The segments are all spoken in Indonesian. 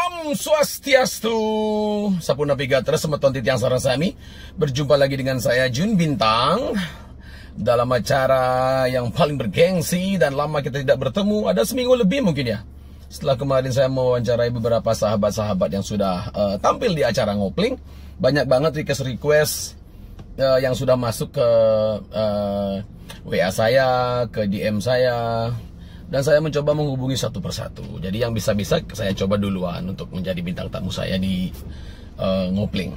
Om Swastiastu, Sapuna Pigatera Semeton Titiang Sarang Sami. Berjumpa lagi dengan saya Jun Bintang dalam acara yang paling bergengsi dan lama kita tidak bertemu. Ada seminggu lebih mungkin ya. Setelah kemarin saya mewawancarai beberapa sahabat-sahabat yang sudah tampil di acara ngopling. Banyak banget request yang sudah masuk ke WA saya, ke DM saya. Dan saya mencoba menghubungi satu persatu. Jadi yang bisa-bisa saya coba duluan untuk menjadi bintang tamu saya di ngopling.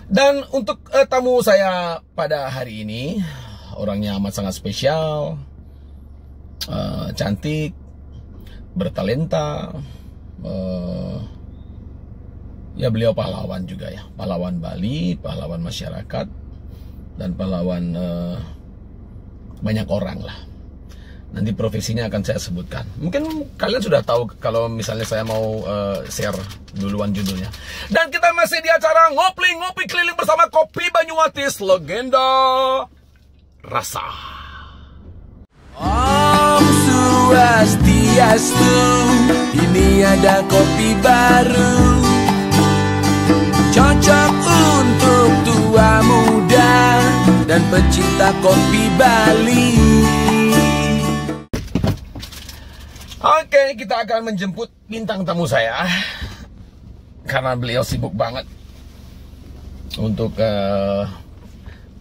Dan untuk tamu saya pada hari ini, orangnya amat sangat spesial, cantik, bertalenta, ya beliau pahlawan juga ya, pahlawan Bali, pahlawan masyarakat, dan pahlawan banyak orang lah. Nanti profesinya akan saya sebutkan. Mungkin kalian sudah tahu kalau misalnya saya mau share duluan judulnya. Dan kita masih di acara ngopling, ngopi keliling bersama Kopi Banyumatis, legenda rasa. Om Swastiastu, ini ada kopi baru, cocok untuk tua muda dan pecinta kopi Bali. Oke, kita akan menjemput bintang tamu saya karena beliau sibuk banget untuk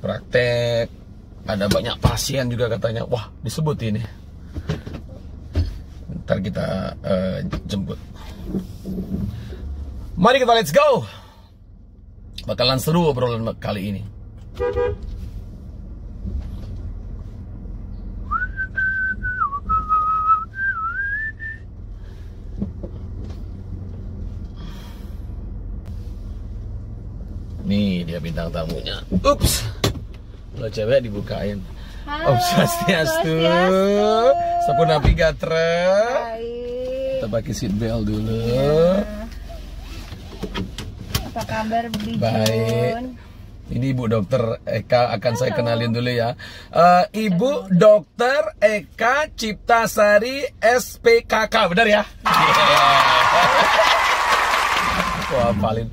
praktek. Ada banyak pasien juga katanya. Wah, disebut ini. Ntar kita jemput. Mari kita let's go. Bakalan seru obrolan kali ini. Nih dia bintang tamunya. Ups, kalau cewek dibukain. Om Swastiastu, Sapuna Pigatera. Kita pakai seat belt dulu. Apa kabar Bijun? Baik. Ini Ibu Dokter Eka akan saya kenalin dulu ya. Ibu Dokter Eka Ciptasari SPKK, benar ya? Wah, paling.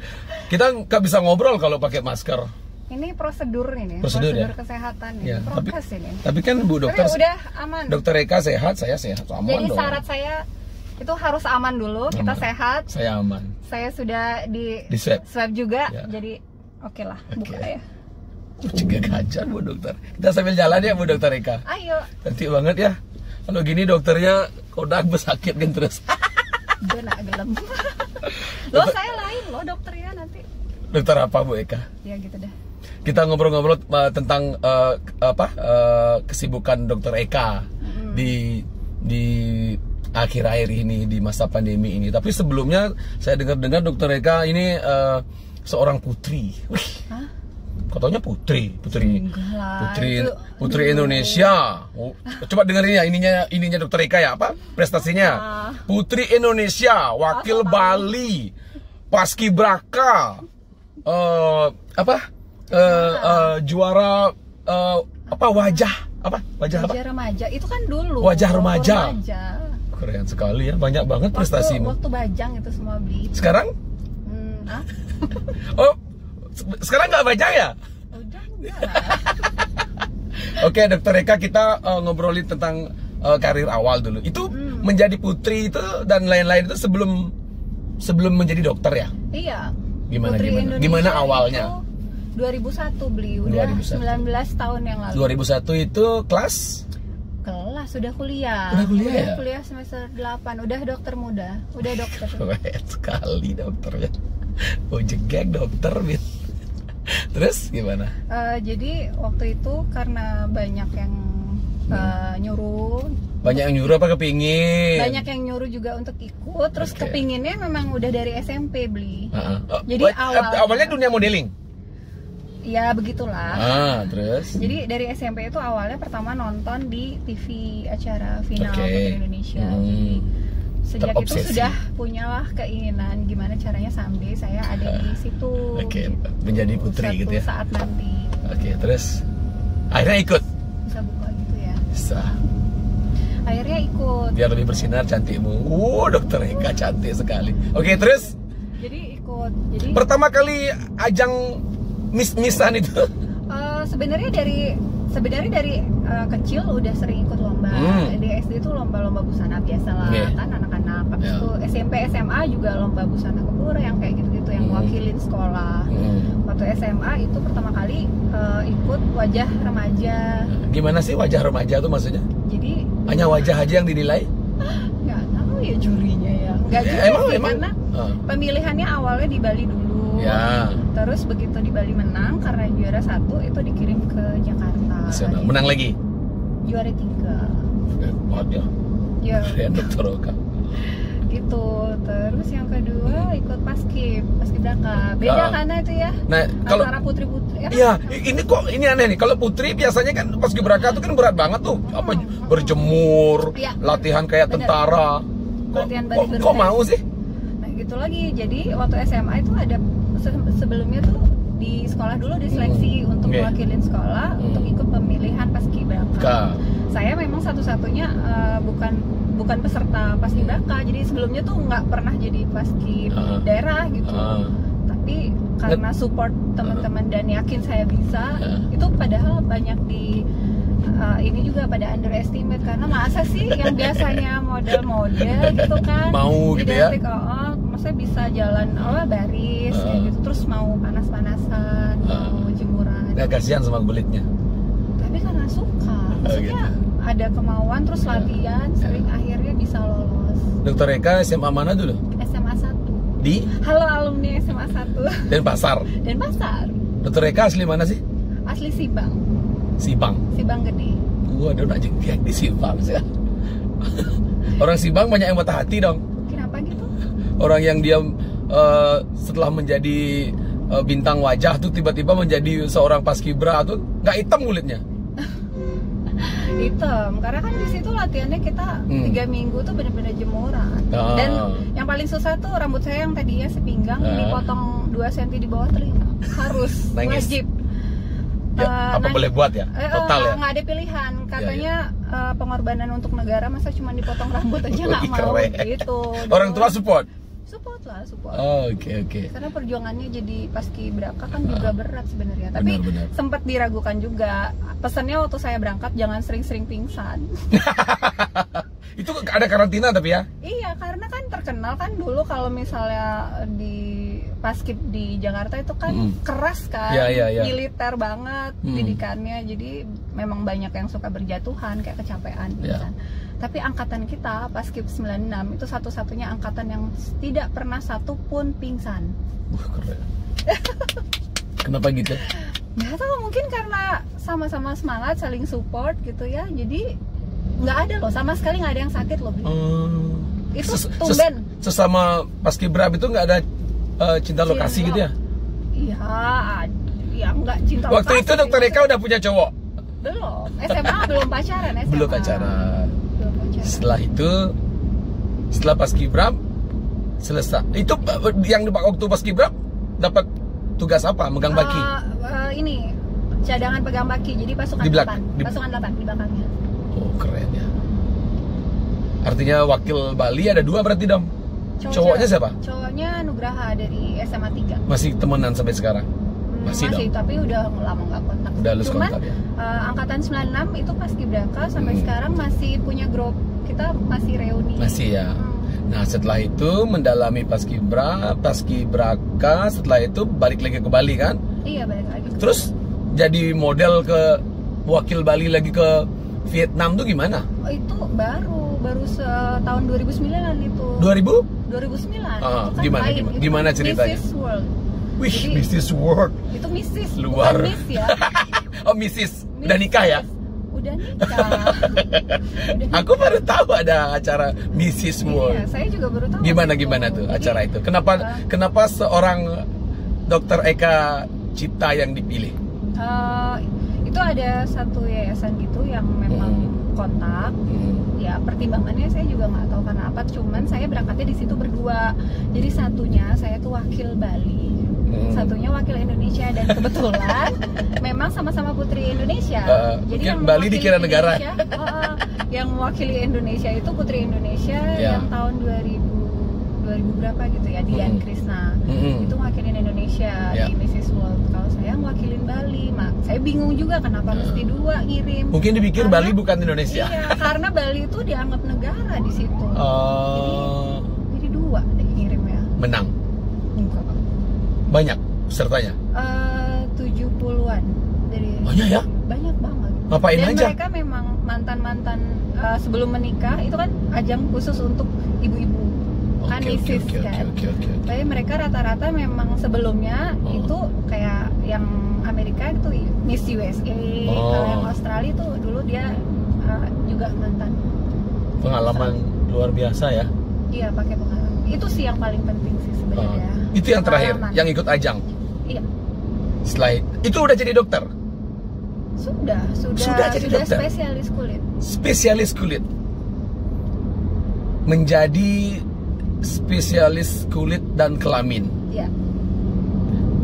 Kita nggak bisa ngobrol kalau pakai masker. Ini prosedur ini, prosedur ya? kesehatan Ya, ini, prokes ini. Tapi kan Bu Dokter, udah aman. Dokter Eka sehat, saya sehat, aman. Jadi dong. syarat saya itu harus aman dulu, kita sehat. Saya aman. Saya sudah di swab juga, ya. Jadi oke lah, buka ya. Juga gajar Bu Dokter. Kita sambil jalan ya Bu Dokter Eka. Ayo. Cantik banget ya. Kalau gini dokternya kodak besakit kan terus. Dia nak gelem. Loh saya lain loh dokternya nanti. Dokter apa Bu Eka? Ya gitu dah. Kita ngobrol-ngobrol tentang kesibukan Dokter Eka di akhir-akhir ini, di masa pandemi ini. Tapi sebelumnya saya dengar-dengar Dokter Eka ini seorang putri. Wih, katanya putri Indonesia. Oh, coba dengerin ya ininya Dokter Eka ya, apa prestasinya? Putri Indonesia, wakil Bali, paskibraka, juara wajah remaja itu kan dulu. Wajah remaja. Keren sekali ya, banyak banget prestasimu. Waktu bajang itu semua beli. Sekarang? Oh, sekarang nggak bajang ya? Udah enggak. Oke, Dokter Eka, kita ngobrolin tentang karir awal dulu. Itu menjadi putri itu dan lain-lain itu sebelum menjadi dokter ya? Iya. Gimana awalnya? 2001 beli, udah 19 tahun yang lalu. 2001 itu kelas sudah kuliah. Ya? Kuliah semester 8, udah dokter muda, udah dokter. Keren sekali dokternya. Oh, jegek dokter, Bit. Terus gimana? Jadi waktu itu karena banyak yang nyuruh. Banyak yang nyuruh apa kepingin? Banyak yang nyuruh juga untuk ikut. Terus kepinginnya memang udah dari SMP beli. Jadi awalnya dunia modeling? Ya begitulah. Terus? Jadi dari SMP itu awalnya pertama nonton di TV acara final Putri Indonesia. Sejak itu sudah punyalah keinginan gimana caranya someday saya ada di situ. Menjadi putri gitu ya. Saat nanti. Terus akhirnya ikut. Bisa buka gitu ya. Bisa. akhirnya ikut. Biar lebih bersinar cantikmu. Dokter Eka cantik sekali. Oke, terus? Jadi ikut. Jadi pertama kali ajang miss-missan itu? Sebenarnya dari kecil udah sering ikut lomba. Di SD itu lomba-lomba busana biasa lah, kan anak-anak. Habis itu SMP, SMA juga lomba busana kebur yang kayak gitu-gitu yang wakilin sekolah. Waktu SMA itu pertama kali ikut wajah remaja. Gimana sih wajah remaja tuh maksudnya? Jadi hanya wajah aja yang dinilai? Nggak tahu ya jurinya ya. Nggak juga sih, karena pemilihannya awalnya di Bali dulu. Ya. Terus begitu di Bali menang karena juara 1 itu dikirim ke Jakarta. Menang lagi? Juara 3. Waduh. Ya. Dokter Eka. Gitu. Terus yang kedua ikut paskibraka. Beda karena itu ya. Nah, kalau antara putri-putri. Iya, ini aneh nih. Kalau putri biasanya kan paskibraka itu kan berat banget tuh. Apa berjemur, latihan kayak tentara. Kok mau sih? Nah, gitu lagi. Jadi waktu SMA itu ada sebelumnya tuh di sekolah dulu diseleksi untuk mewakilin sekolah untuk ikut pemilihan paskibraka. Saya memang satu-satunya bukan peserta paskibraka, jadi sebelumnya tuh nggak pernah jadi paski daerah gitu. Tapi karena support teman-teman dan yakin saya bisa, itu padahal banyak di ini juga pada underestimate karena masa sih yang biasanya model-model gitu kan mau gitu ya? Maksudnya bisa jalan baris kayak gitu, terus mau panas-panasan, mau jemuran. Nggak kasihan sama kulitnya? Tapi karena suka, maksudnya ada kemauan terus latihan, sering akhirnya bisa lolos. Dokter Eka SMA mana dulu? SMA 1. Di? Halo alumni SMA 1. Denpasar? Denpasar. Dokter Eka asli mana sih? Asli Sibang. Sibang Gede. Gua ada aja di Sibang sih. Orang Sibang banyak yang patah hati dong. Kenapa gitu? Orang yang dia setelah menjadi bintang wajah tuh tiba-tiba menjadi seorang paskibra tuh nggak hitam kulitnya. Hitam, karena kan di situ latihannya kita 3 minggu tuh bener-bener jemuran. Dan yang paling susah tuh rambut saya yang tadinya sepinggang dipotong 2 cm di bawah telinga. Harus wajib. Apa boleh buat ya? Total ya? Nggak ada pilihan, katanya pengorbanan untuk negara, masa cuma dipotong rambut aja nggak mau gitu. Orang tua support? Support. Oke. Karena perjuangannya jadi paskibraka kan juga berat sebenarnya. Tapi sempat diragukan juga. Pesannya waktu saya berangkat jangan sering-sering pingsan. Itu ada karantina tapi ya? Iya, karena kan terkenal kan dulu kalau misalnya di paskib di Jakarta itu kan keras kan, militer banget didikannya, jadi memang banyak yang suka berjatuhan kayak kecapean kan. Tapi angkatan kita paskib 96 itu satu-satunya angkatan yang tidak pernah satu pun pingsan. Keren. Kenapa gitu? Nggak tahu, mungkin karena sama-sama semangat, saling support gitu ya. Jadi nggak ada loh, sama sekali nggak ada yang sakit loh. Itu tumben. Sesama paskibra itu nggak ada cinta lokasi gitu ya? Iya, ya nggak cinta Waktu lokasi. Waktu itu Dokter Eka udah punya cowok? Belum, SMA belum pacaran. Belum pacaran. Setelah itu, setelah paskibra selesai. Itu yang waktu paskibra dapat tugas apa? Megang baki? Ini cadangan pegang baki, jadi pasukan 8 di belakangnya. Oh, keren ya. Artinya wakil Bali ada 2 berarti dong? Cowoknya siapa? Cowoknya Nugraha dari SMA 3. Masih temenan sampai sekarang? Masih dong? Tapi udah lama nggak kontak. Udah lulus kontak ya? Angkatan 96 itu paskibraka sampai sekarang masih punya grup. Kita masih reuni. Masih ya? Nah setelah itu mendalami paskibraka, setelah itu balik lagi ke Bali kan? Iya, balik lagi. Terus jadi model ke wakil Bali lagi ke Vietnam tuh gimana? Oh, itu baru tahun 2009-an itu. 2009. Gimana ceritanya? Mrs. World. Wih, Mrs. World. Itu Mrs. Luar. Bukan Miss ya. Oh, Mrs. Udah nikah ya? Udah nikah. Aku baru tahu ada acara Mrs. World. Iya, saya juga baru tahu. Gimana tuh acara itu? Kenapa seorang Dokter Eka Cipta yang dipilih? Itu Itu ada satu yayasan gitu yang memang kontak. Ya pertimbangannya saya juga nggak tahu karena apa. Cuman saya berangkatnya di situ berdua. Jadi satunya saya tuh wakil Bali, satunya wakil Indonesia, dan kebetulan memang sama-sama putri Indonesia. Jadi yang Bali dikira negara. Yang mewakili Indonesia itu putri Indonesia yang tahun 2000 berapa gitu ya, Dian Krisna. Itu wakilin Indonesia di Mrs. World. Kalau saya mewakilin Bali, saya bingung juga kenapa mesti dua ngirim. Mungkin dipikir Bali bukan Indonesia. Iya, karena Bali itu dianggap negara di situ. Jadi dua deh ngirim ya. Menang? Enggak. Banyak pesertanya? 70-an dari. Banyak ya? Banyak banget. Ngapain Dan aja? Mereka memang mantan-mantan sebelum menikah itu kan ajang khusus untuk ibu-ibu. Kan misis kan. Tapi mereka rata-rata memang sebelumnya itu kayak yang Amerika itu Miss USA. Kalau yang Australia itu dulu dia juga mantan. Pengalaman luar biasa ya. Iya, pakai pengalaman. Itu sih yang paling penting sih sebenarnya. Itu yang terakhir, yang ikut ajang. Iya. Setelah itu udah jadi dokter. Sudah jadi dokter. Spesialis kulit. Spesialis kulit. Menjadi spesialis kulit dan kelamin. Iya.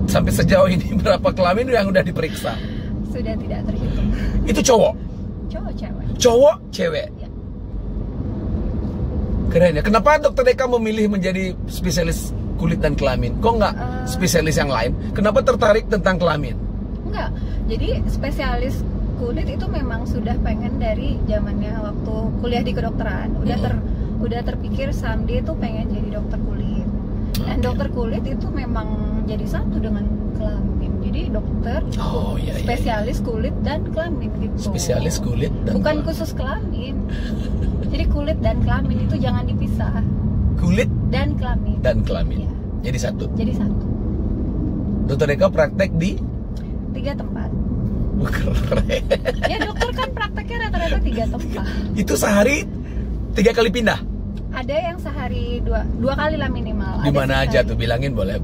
Sampai sejauh ini berapa kelamin yang udah diperiksa? Sudah tidak terhitung. Itu cowok? Cowok, cewek. Cowok, cewek. Ya. Keren ya. Kenapa Dokter Eka memilih menjadi spesialis kulit dan kelamin? Kok nggak spesialis yang lain? Kenapa tertarik tentang kelamin? Enggak. Jadi spesialis kulit itu memang sudah pengen dari zamannya waktu kuliah di kedokteran. Udah terpikir someday tuh pengen jadi dokter kulit. Dan dokter kulit itu memang jadi satu dengan kelamin. Jadi dokter spesialis kulit dan kelamin gitu. Spesialis kulit dan bukan kelamin. Khusus kelamin. Jadi kulit dan kelamin itu jangan dipisah. Kulit dan kelamin. Dan kelamin. Ya. Jadi satu. Jadi satu. Dokter Eka praktek di 3 tempat. Keren. Ya dokter kan prakteknya rata-rata 3 tempat. Itu sehari 3 kali pindah? Ada yang sehari dua kali lah minimal. Di mana aja tuh, bilangin boleh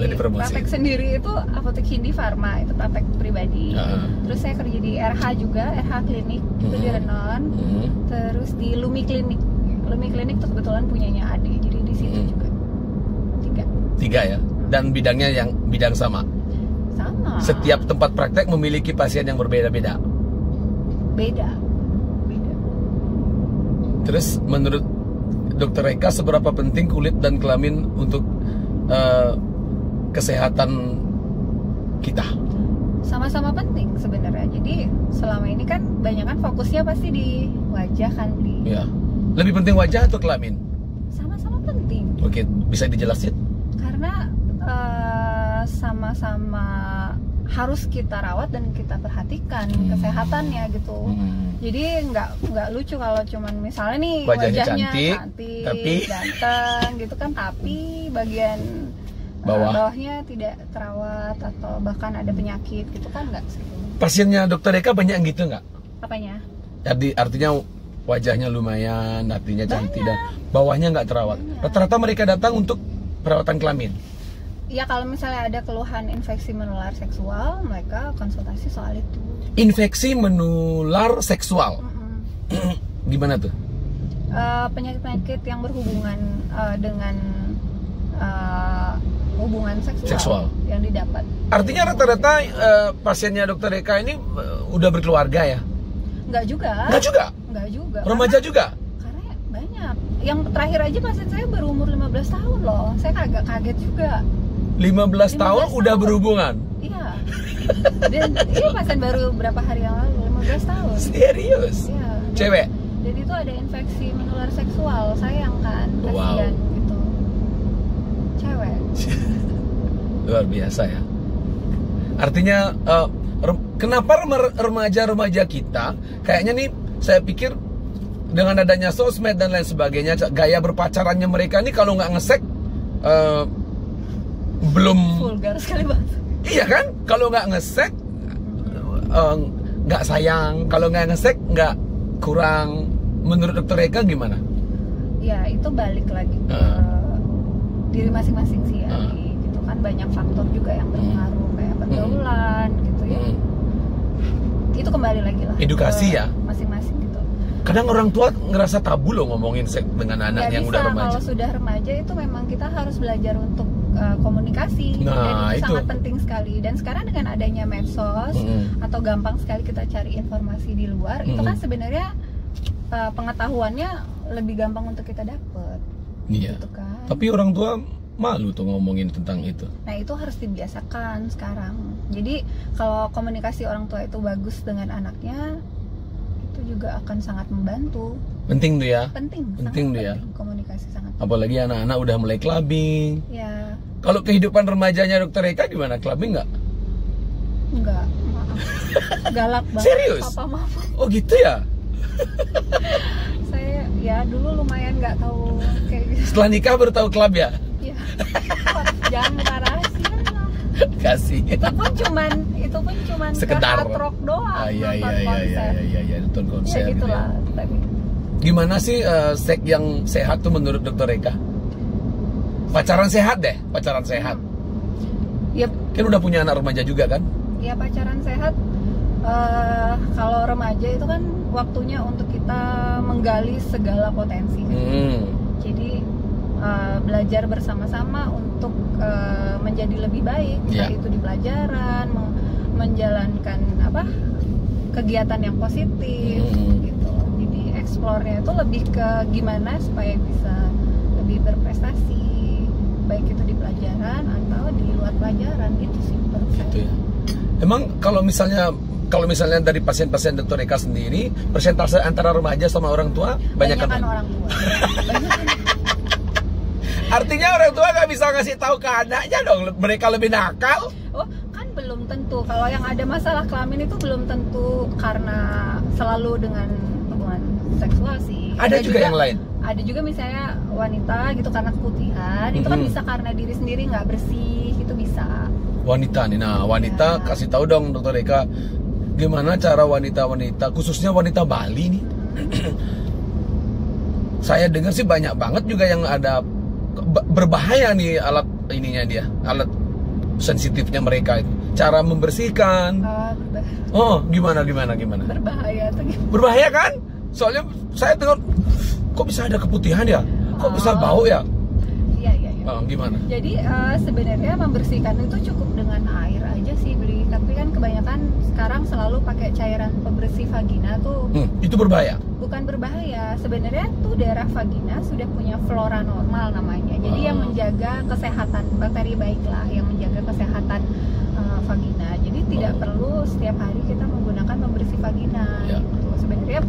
dipromosi. Praktek sendiri itu Apotek Hindi Pharma, itu praktek pribadi. Terus saya kerja di RH juga, RH Klinik itu di Renon. Terus di Lumi Klinik. Lumi Klinik tuh kebetulan punyanya Ade, jadi di situ juga 3 ya. Dan bidangnya yang bidang sama. Setiap tempat praktek memiliki pasien yang berbeda-beda. Beda. Terus menurut Dokter Eka seberapa penting kulit dan kelamin untuk kesehatan kita? Sama-sama penting sebenarnya. Jadi selama ini kan banyak kan fokusnya pasti di wajah kan Ya. Lebih penting wajah atau kelamin? Sama-sama penting. Oke, bisa dijelasin? Karena sama-sama harus kita rawat dan kita perhatikan kesehatannya gitu. Jadi nggak lucu kalau cuman misalnya nih wajahnya cantik tapi ganteng gitu kan, tapi bagian bawahnya tidak terawat atau bahkan ada penyakit gitu kan, nggak sih. Pasiennya Dokter Eka banyak yang gitu nggak? Apanya? Jadi artinya wajahnya lumayan, artinya cantik dan bawahnya nggak terawat. Rata-rata mereka datang untuk perawatan kelamin. Ya kalau misalnya ada keluhan infeksi menular seksual, mereka konsultasi soal itu. Infeksi menular seksual? Gimana tuh? Penyakit-penyakit yang berhubungan dengan hubungan seksual yang didapat. Artinya rata-rata pasiennya Dokter Eka ini udah berkeluarga ya? Enggak juga. Enggak juga. Remaja juga? Karena banyak. Yang terakhir aja pasien saya berumur 15 tahun loh. Saya agak kaget juga. 15 tahun udah berhubungan? Iya. Dan ini pasien baru berapa hari yang lalu, 15 tahun. Serius? Iya. Cewek? Dan itu ada infeksi menular seksual, sayang kan, kasihan gitu. Cewek. Luar biasa ya. Artinya kenapa remaja-remaja kita kayaknya nih, saya pikir dengan adanya sosmed dan lain sebagainya, gaya berpacarannya mereka nih kalau nggak ngesek belum vulgar sekali banget. Iya kan? Kalau nggak ngesek nggak sayang, kalau nggak ngesek nggak kurang. Menurut Dokter Eka gimana? Ya itu balik lagi ke diri masing-masing sih ya. Gitu kan banyak faktor juga yang berpengaruh kayak pergaulan gitu ya. itu kembali lagi lah edukasi ya masing-masing gitu. Kadang orang tua ngerasa tabu loh ngomongin seks dengan anak yang udah remaja. Kalau sudah remaja itu memang kita harus belajar untuk komunikasi, dan itu sangat penting sekali. Dan sekarang dengan adanya medsos atau gampang sekali kita cari informasi di luar, itu kan sebenarnya pengetahuannya lebih gampang untuk kita dapat. Iya. Gitu kan. Tapi orang tua malu tuh ngomongin tentang itu. Nah itu harus dibiasakan sekarang. Jadi kalau komunikasi orang tua itu bagus dengan anaknya, itu juga akan sangat membantu. Penting tuh ya. Penting tuh ya. Komunikasi sangat. Apalagi anak-anak udah mulai clubbing. Ya. Kalau kehidupan remajanya Dokter Eka gimana? Clubbing nggak? Enggak, maaf. Galak banget. Serius? Papa mama. Oh gitu ya? Saya ya dulu lumayan nggak tahu kayak gitu. Setelah nikah baru tahu klub ya? Iya. Jangan rahasia lah. Kasih. Itu pun cuman sekedar hard rock doang. Iya, nonton konser. Ya gitulah. Gitu. Tapi gimana sih seks yang sehat tuh menurut Dokter Eka? Pacaran sehat deh, pacaran sehat. Yep. Kan udah punya anak remaja juga kan? Ya pacaran sehat. Kalau remaja itu kan waktunya untuk kita menggali segala potensi. Jadi belajar bersama-sama untuk menjadi lebih baik. Entah itu di pelajaran, menjalankan kegiatan yang positif, gitu. Jadi explore-nya itu lebih ke gimana supaya bisa lebih berprestasi, baik itu di pelajaran atau di luar pelajaran, gitu sih. Gitu ya. Emang kalau misalnya dari pasien-pasien Dokter Eka sendiri, persentase antara remaja sama orang tua banyakan orang tua. Artinya orang tua nggak bisa ngasih tahu ke anaknya dong, mereka lebih nakal. Oh, kan belum tentu. Kalau yang ada masalah kelamin itu belum tentu karena selalu dengan hubungan seksual sih. Ada juga yang lain. Ada juga misalnya wanita gitu karena keputihan, itu kan bisa karena diri sendiri nggak bersih, itu bisa. Wanita nih, nah wanita kasih tahu dong Dokter Eka, gimana cara wanita-wanita, khususnya wanita Bali nih. Saya dengar sih banyak banget juga yang ada berbahaya nih alat ininya dia, alat sensitifnya mereka itu. Cara membersihkan. Oh, gimana? Berbahaya tuh. Berbahaya kan? Soalnya saya dengar kok bisa ada keputihan ya? Kok bisa bau ya? Iya. Gimana? Jadi sebenarnya membersihkan itu cukup dengan air aja sih, Bli. Tapi kan kebanyakan sekarang selalu pakai cairan pembersih vagina tuh. Itu berbahaya? Bukan berbahaya. Sebenarnya tuh daerah vagina sudah punya flora normal namanya. Jadi yang menjaga kesehatan bakteri baiklah, yang menjaga kesehatan vagina. Jadi tidak perlu setiap hari kita menggunakan pembersih vagina. Gitu. Sebenarnya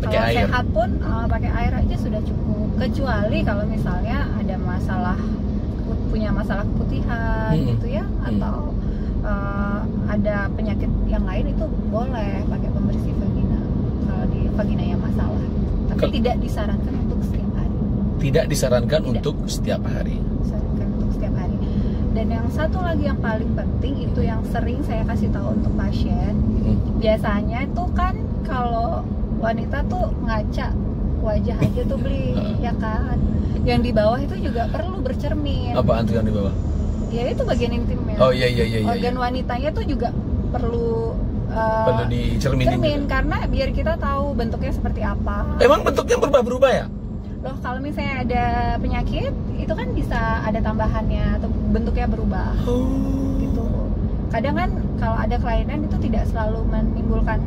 kalau sehat pun pakai air aja sudah cukup. Kecuali kalau misalnya ada punya masalah keputihan gitu ya, atau ada penyakit yang lain, itu boleh pakai pembersih vagina kalau di vagina yang masalah. Tapi tidak disarankan untuk setiap hari. Tidak disarankan untuk setiap hari. Disarankan untuk setiap hari. Dan yang satu lagi yang paling penting itu yang sering saya kasih tahu untuk pasien. Biasanya itu kan kalau wanita tuh ngaca wajah aja tuh, Bli, ya kan. Yang di bawah itu juga perlu bercermin. Apaan tuh yang di bawah? Ya itu bagian intimnya. Oh iya. Organ wanitanya tuh juga perlu dicermin karena biar kita tahu bentuknya seperti apa. Emang bentuknya berubah-berubah ya? Loh, kalau misalnya ada penyakit itu kan bisa ada tambahannya atau bentuknya berubah. Gitu. Kadang kan kalau ada kelainan itu tidak selalu menimbulkan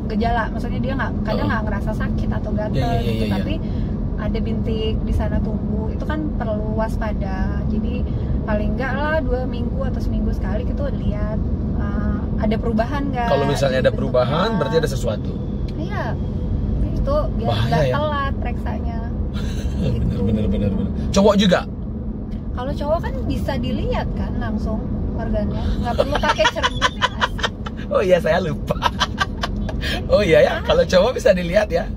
gejala, maksudnya dia kadang nggak ngerasa sakit atau gatal gitu, tapi ada bintik di sana tumbuh, itu kan perlu waspada. Jadi paling enggak lah 2 minggu atau seminggu sekali kita lihat ada perubahan nggak. Kalau misalnya ada perubahan berarti ada sesuatu. Iya, itu biar nggak telat reksanya. Gitu. Bener. Cowok juga? Kalau cowok kan bisa dilihat kan langsung organnya, nggak perlu pakai cermin ya. Oh iya, saya lupa. Oh iya ya, kalau cowok bisa dilihat ya.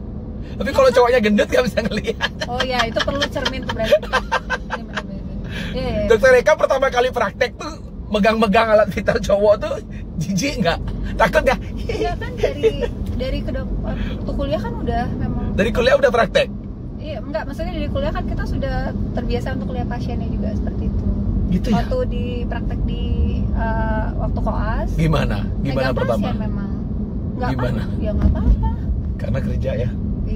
Tapi kalau cowoknya gendut nggak bisa ngelihat. Oh iya, itu perlu cermin tuh berarti. Dokter Eka pertama kali praktek tuh megang-megang alat vital cowok tuh jijik nggak? Takut nggak? Iya kan dari waktu kuliah kan udah memang. Dari kuliah udah praktek? Iya, enggak, maksudnya dari kuliah kan kita sudah terbiasa untuk lihat pasiennya juga seperti itu. Gitu ya? Waktu di praktek di waktu koas. Gimana pertama? Memang Gimana? Ya nggak apa-apa. Karena kerja ya.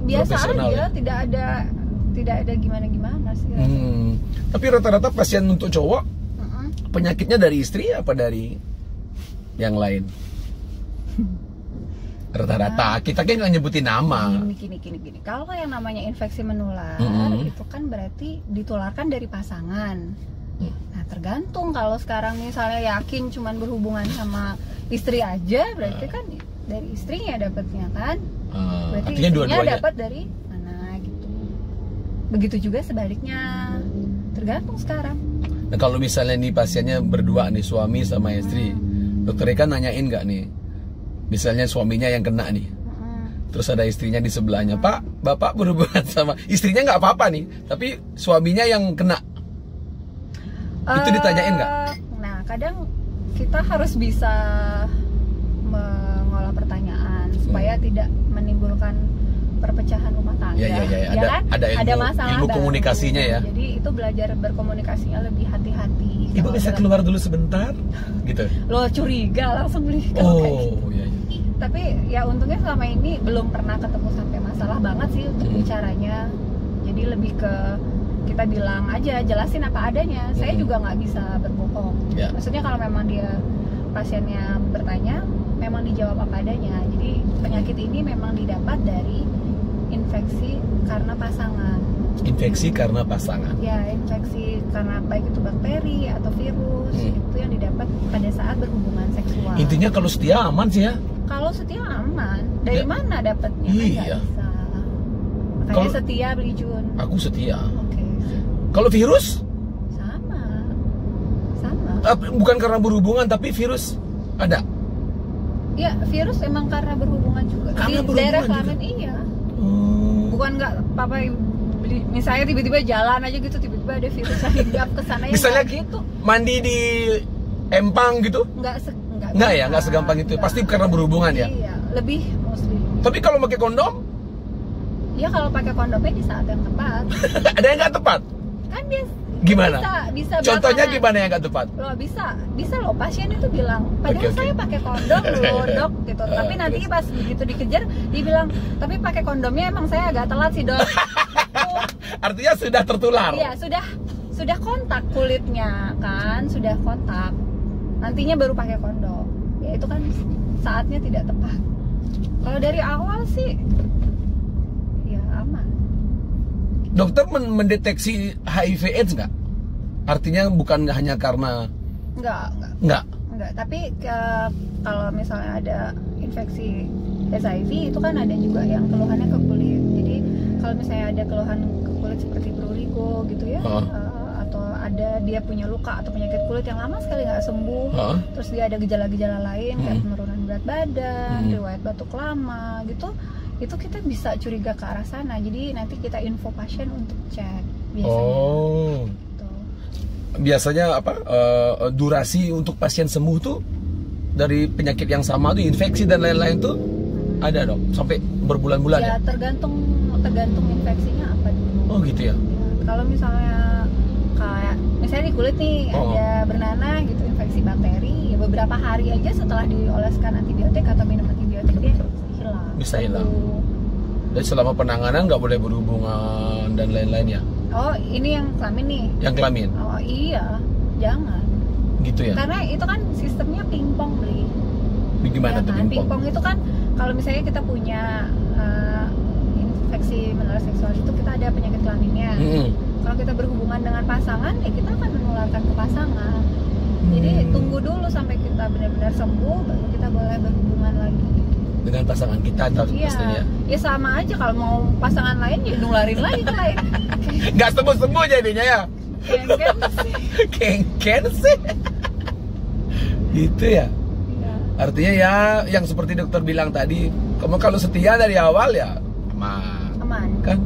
Biasa Profesional aja, ya? tidak ada gimana-gimana sih. Tapi rata-rata pasien untuk cowok penyakitnya dari istri apa dari yang lain? Rata-rata kita kan nggak nyebutin nama. Gini. Kalau yang namanya infeksi menular itu kan berarti ditularkan dari pasangan. Nah tergantung, kalau sekarang misalnya yakin cuman berhubungan sama istri aja, berarti kan dari istrinya dapatnya kan. Berarti artinya istrinya dua-duanya dapat dari mana gitu. Begitu juga sebaliknya, tergantung sekarang. Nah kalau misalnya nih pasiennya berdua nih, suami sama istri, dokter Eka nanyain nggak nih, misalnya suaminya yang kena nih, terus ada istrinya di sebelahnya, Pak, Bapak berhubungan sama istrinya nggak apa-apa nih, tapi suaminya yang kena, itu ditanyain nggak? Nah kadang kita harus bisa mengolah pertanyaan supaya tidak menimbulkan perpecahan rumah tangga. Ya, ada masalah ilmu komunikasinya ya. Jadi itu belajar berkomunikasinya lebih hati-hati. Ibu bisa keluar dulu sebentar, gitu. Lo curiga langsung beli. Iya. Tapi ya untungnya selama ini belum pernah ketemu sampai masalah banget sih untuk bicaranya. Jadi lebih ke kita bilang aja, jelasin apa adanya. Saya juga nggak bisa berbohong. Maksudnya kalau memang dia pasiennya bertanya, memang dijawab apa adanya. Jadi penyakit ini memang didapat dari infeksi karena pasangan. Infeksi karena pasangan. Ya, infeksi karena baik itu bakteri atau virus, itu yang didapat pada saat berhubungan seksual. Intinya kalau setia aman sih ya. Kalau setia aman. Dari mana dapatnya? Iya. Nggak bisa. Makanya setia beli Jun. Aku setia. Oke. Kalau virus? Sama. Bukan karena berhubungan, tapi virus ada. Ya, virus emang karena berhubungan juga. Karena di daerah kelamin iya. Bukan nggak papa beli, misalnya tiba-tiba jalan aja gitu, tiba-tiba ada virus yang hinggap ke sana. Misalnya gitu. Mandi di empang gitu? Nggak segampang itu. Pasti karena berhubungan ya. Iya, lebih mostly. Tapi kalau pakai kondom? Ya kalau pakai kondomnya di saat yang tepat. Ada yang nggak tepat? Kan dia gimana? Bisa contohnya belakangan. Gimana yang nggak tepat? Loh bisa loh, pasien itu bilang, padahal saya pakai kondom loh dok gitu. Tapi nanti pas begitu dikejar dia bilang, tapi pakai kondomnya emang saya agak telat sih dok. Artinya sudah tertular. Iya, sudah kontak kulitnya kan, sudah kontak. Nantinya baru pakai kondom. Ya itu kan saatnya tidak tepat. Kalau dari awal sih ya aman. Dokter mendeteksi HIV/AIDS nggak? Artinya bukan hanya karena Enggak. Tapi kalau misalnya ada infeksi HIV itu kan ada juga yang keluhannya ke kulit. Jadi kalau misalnya ada keluhan ke kulit seperti prurigo gitu ya, atau ada dia punya luka atau penyakit kulit yang lama sekali nggak sembuh, terus dia ada gejala-gejala lain kayak penurunan berat badan, riwayat batuk lama gitu, itu kita bisa curiga ke arah sana. Jadi nanti kita info pasien untuk cek biasanya. Biasanya apa durasi untuk pasien sembuh tuh dari penyakit yang sama tuh, infeksi dan lain-lain tuh ada dok sampai berbulan-bulan ya? Tergantung infeksinya apa dulu. Oh gitu ya. Kalau misalnya kayak misalnya di kulit nih ada bernanah gitu, infeksi bakteri, ya beberapa hari aja setelah dioleskan antibiotik atau minum antibiotik dia bisa hilang. Dan selama penanganan nggak boleh berhubungan dan lain-lain ya? Oh, ini yang kelamin nih. Yang kelamin? Oh iya, jangan. Gitu ya? Karena itu kan sistemnya pingpong, Bli. Gimana tuh pingpong? Pingpong itu kan kalau misalnya kita punya infeksi menular seksual itu kita ada penyakit kelaminnya. Kalau kita berhubungan dengan pasangan, ya kita akan menularkan ke pasangan. Jadi tunggu dulu sampai kita benar-benar sembuh, baru kita boleh berhubungan lagi. Dengan pasangan kita atau pastinya? Ya sama aja, kalau mau pasangan lain ya nularin lagi ke lain. Nggak sembuh-sembuh jadinya ya? Kengken sih. Gitu ya? Artinya ya yang seperti dokter bilang tadi, kamu kalau setia dari awal ya aman. Kan?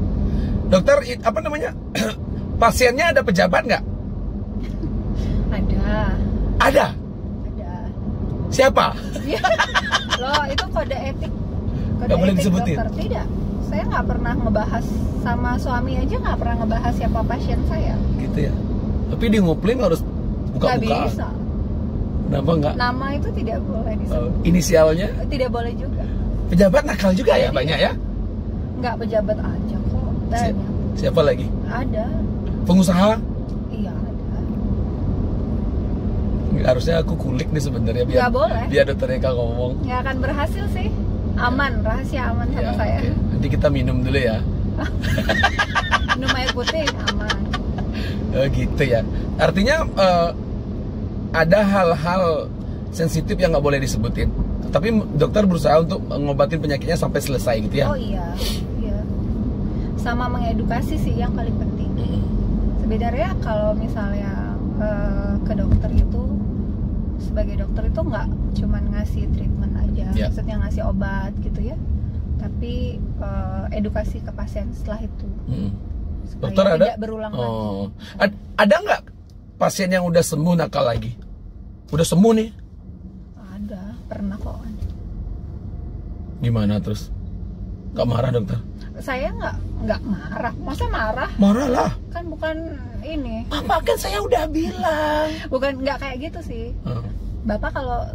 Dokter, apa namanya? Pasiennya ada pejabat nggak? Ada. Siapa? Loh, itu kode etik. Nggak boleh disebutin? Dokter. Tidak. Saya nggak pernah ngebahas sama suami aja, nggak pernah ngebahas siapa pasien saya. Gitu ya. Tapi di ngupling harus buka-buka. Nggak bisa. Kenapa nggak? Nama itu tidak boleh disebut. Inisialnya? Tidak boleh juga. Pejabat nakal juga ya, banyak ya? Nggak pejabat aja kok, banyak. Siapa lagi? Ada. Pengusaha? Iya ada. Harusnya aku kulik nih sebenarnya biar Nggak boleh. biar dokter Eka ngomong. Nggak akan berhasil sih. Aman, rahasia aman sama Ya, saya. oke. Nanti kita minum dulu ya. Minum air putih aman. Gitu ya. Artinya ada hal-hal sensitif yang nggak boleh disebutin. Tapi dokter berusaha untuk mengobatin penyakitnya sampai selesai gitu ya. Oh iya, iya. Sama mengedukasi sih yang paling penting. Sebenarnya kalau misalnya ke dokter itu, sebagai dokter itu nggak cuman ngasih treatment aja, maksudnya ngasih obat gitu ya. Tapi edukasi ke pasien setelah itu. Supaya Dokter ada? tidak berulang lagi. Ada nggak pasien yang udah sembuh nakal lagi? Udah sembuh nih? Ada, pernah kok. Gimana terus? Gak marah dokter? Saya nggak marah. Masa marah? Marah lah. Kan bukan ini. Bapak kan saya udah bilang. Bukan, nggak kayak gitu sih. Bapak kalau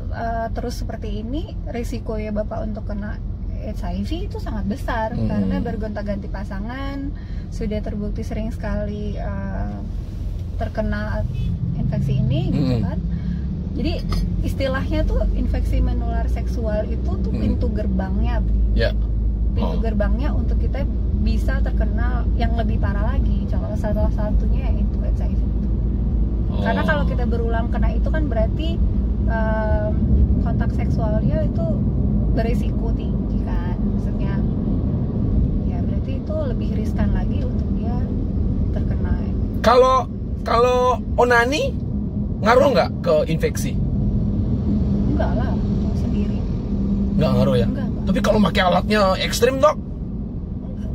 terus seperti ini, risiko ya Bapak untuk kena HIV itu sangat besar. Karena bergonta-ganti pasangan, sudah terbukti sering sekali terkena infeksi ini gitu kan. Jadi istilahnya tuh infeksi menular seksual itu tuh pintu gerbangnya, ya. Pintu gerbangnya untuk kita bisa terkena yang lebih parah lagi. Salah satunya itu HIV. Karena kalau kita berulang kena itu kan berarti kontak seksualnya itu berisiko tinggi kan, maksudnya ya berarti itu lebih riskan lagi untuk dia terkena. Kalau onani ngaruh nggak ke infeksi? Enggak lah, sendiri. Nggak ngaruh ya? Enggak. Tapi kalau pakai alatnya ekstrim dok?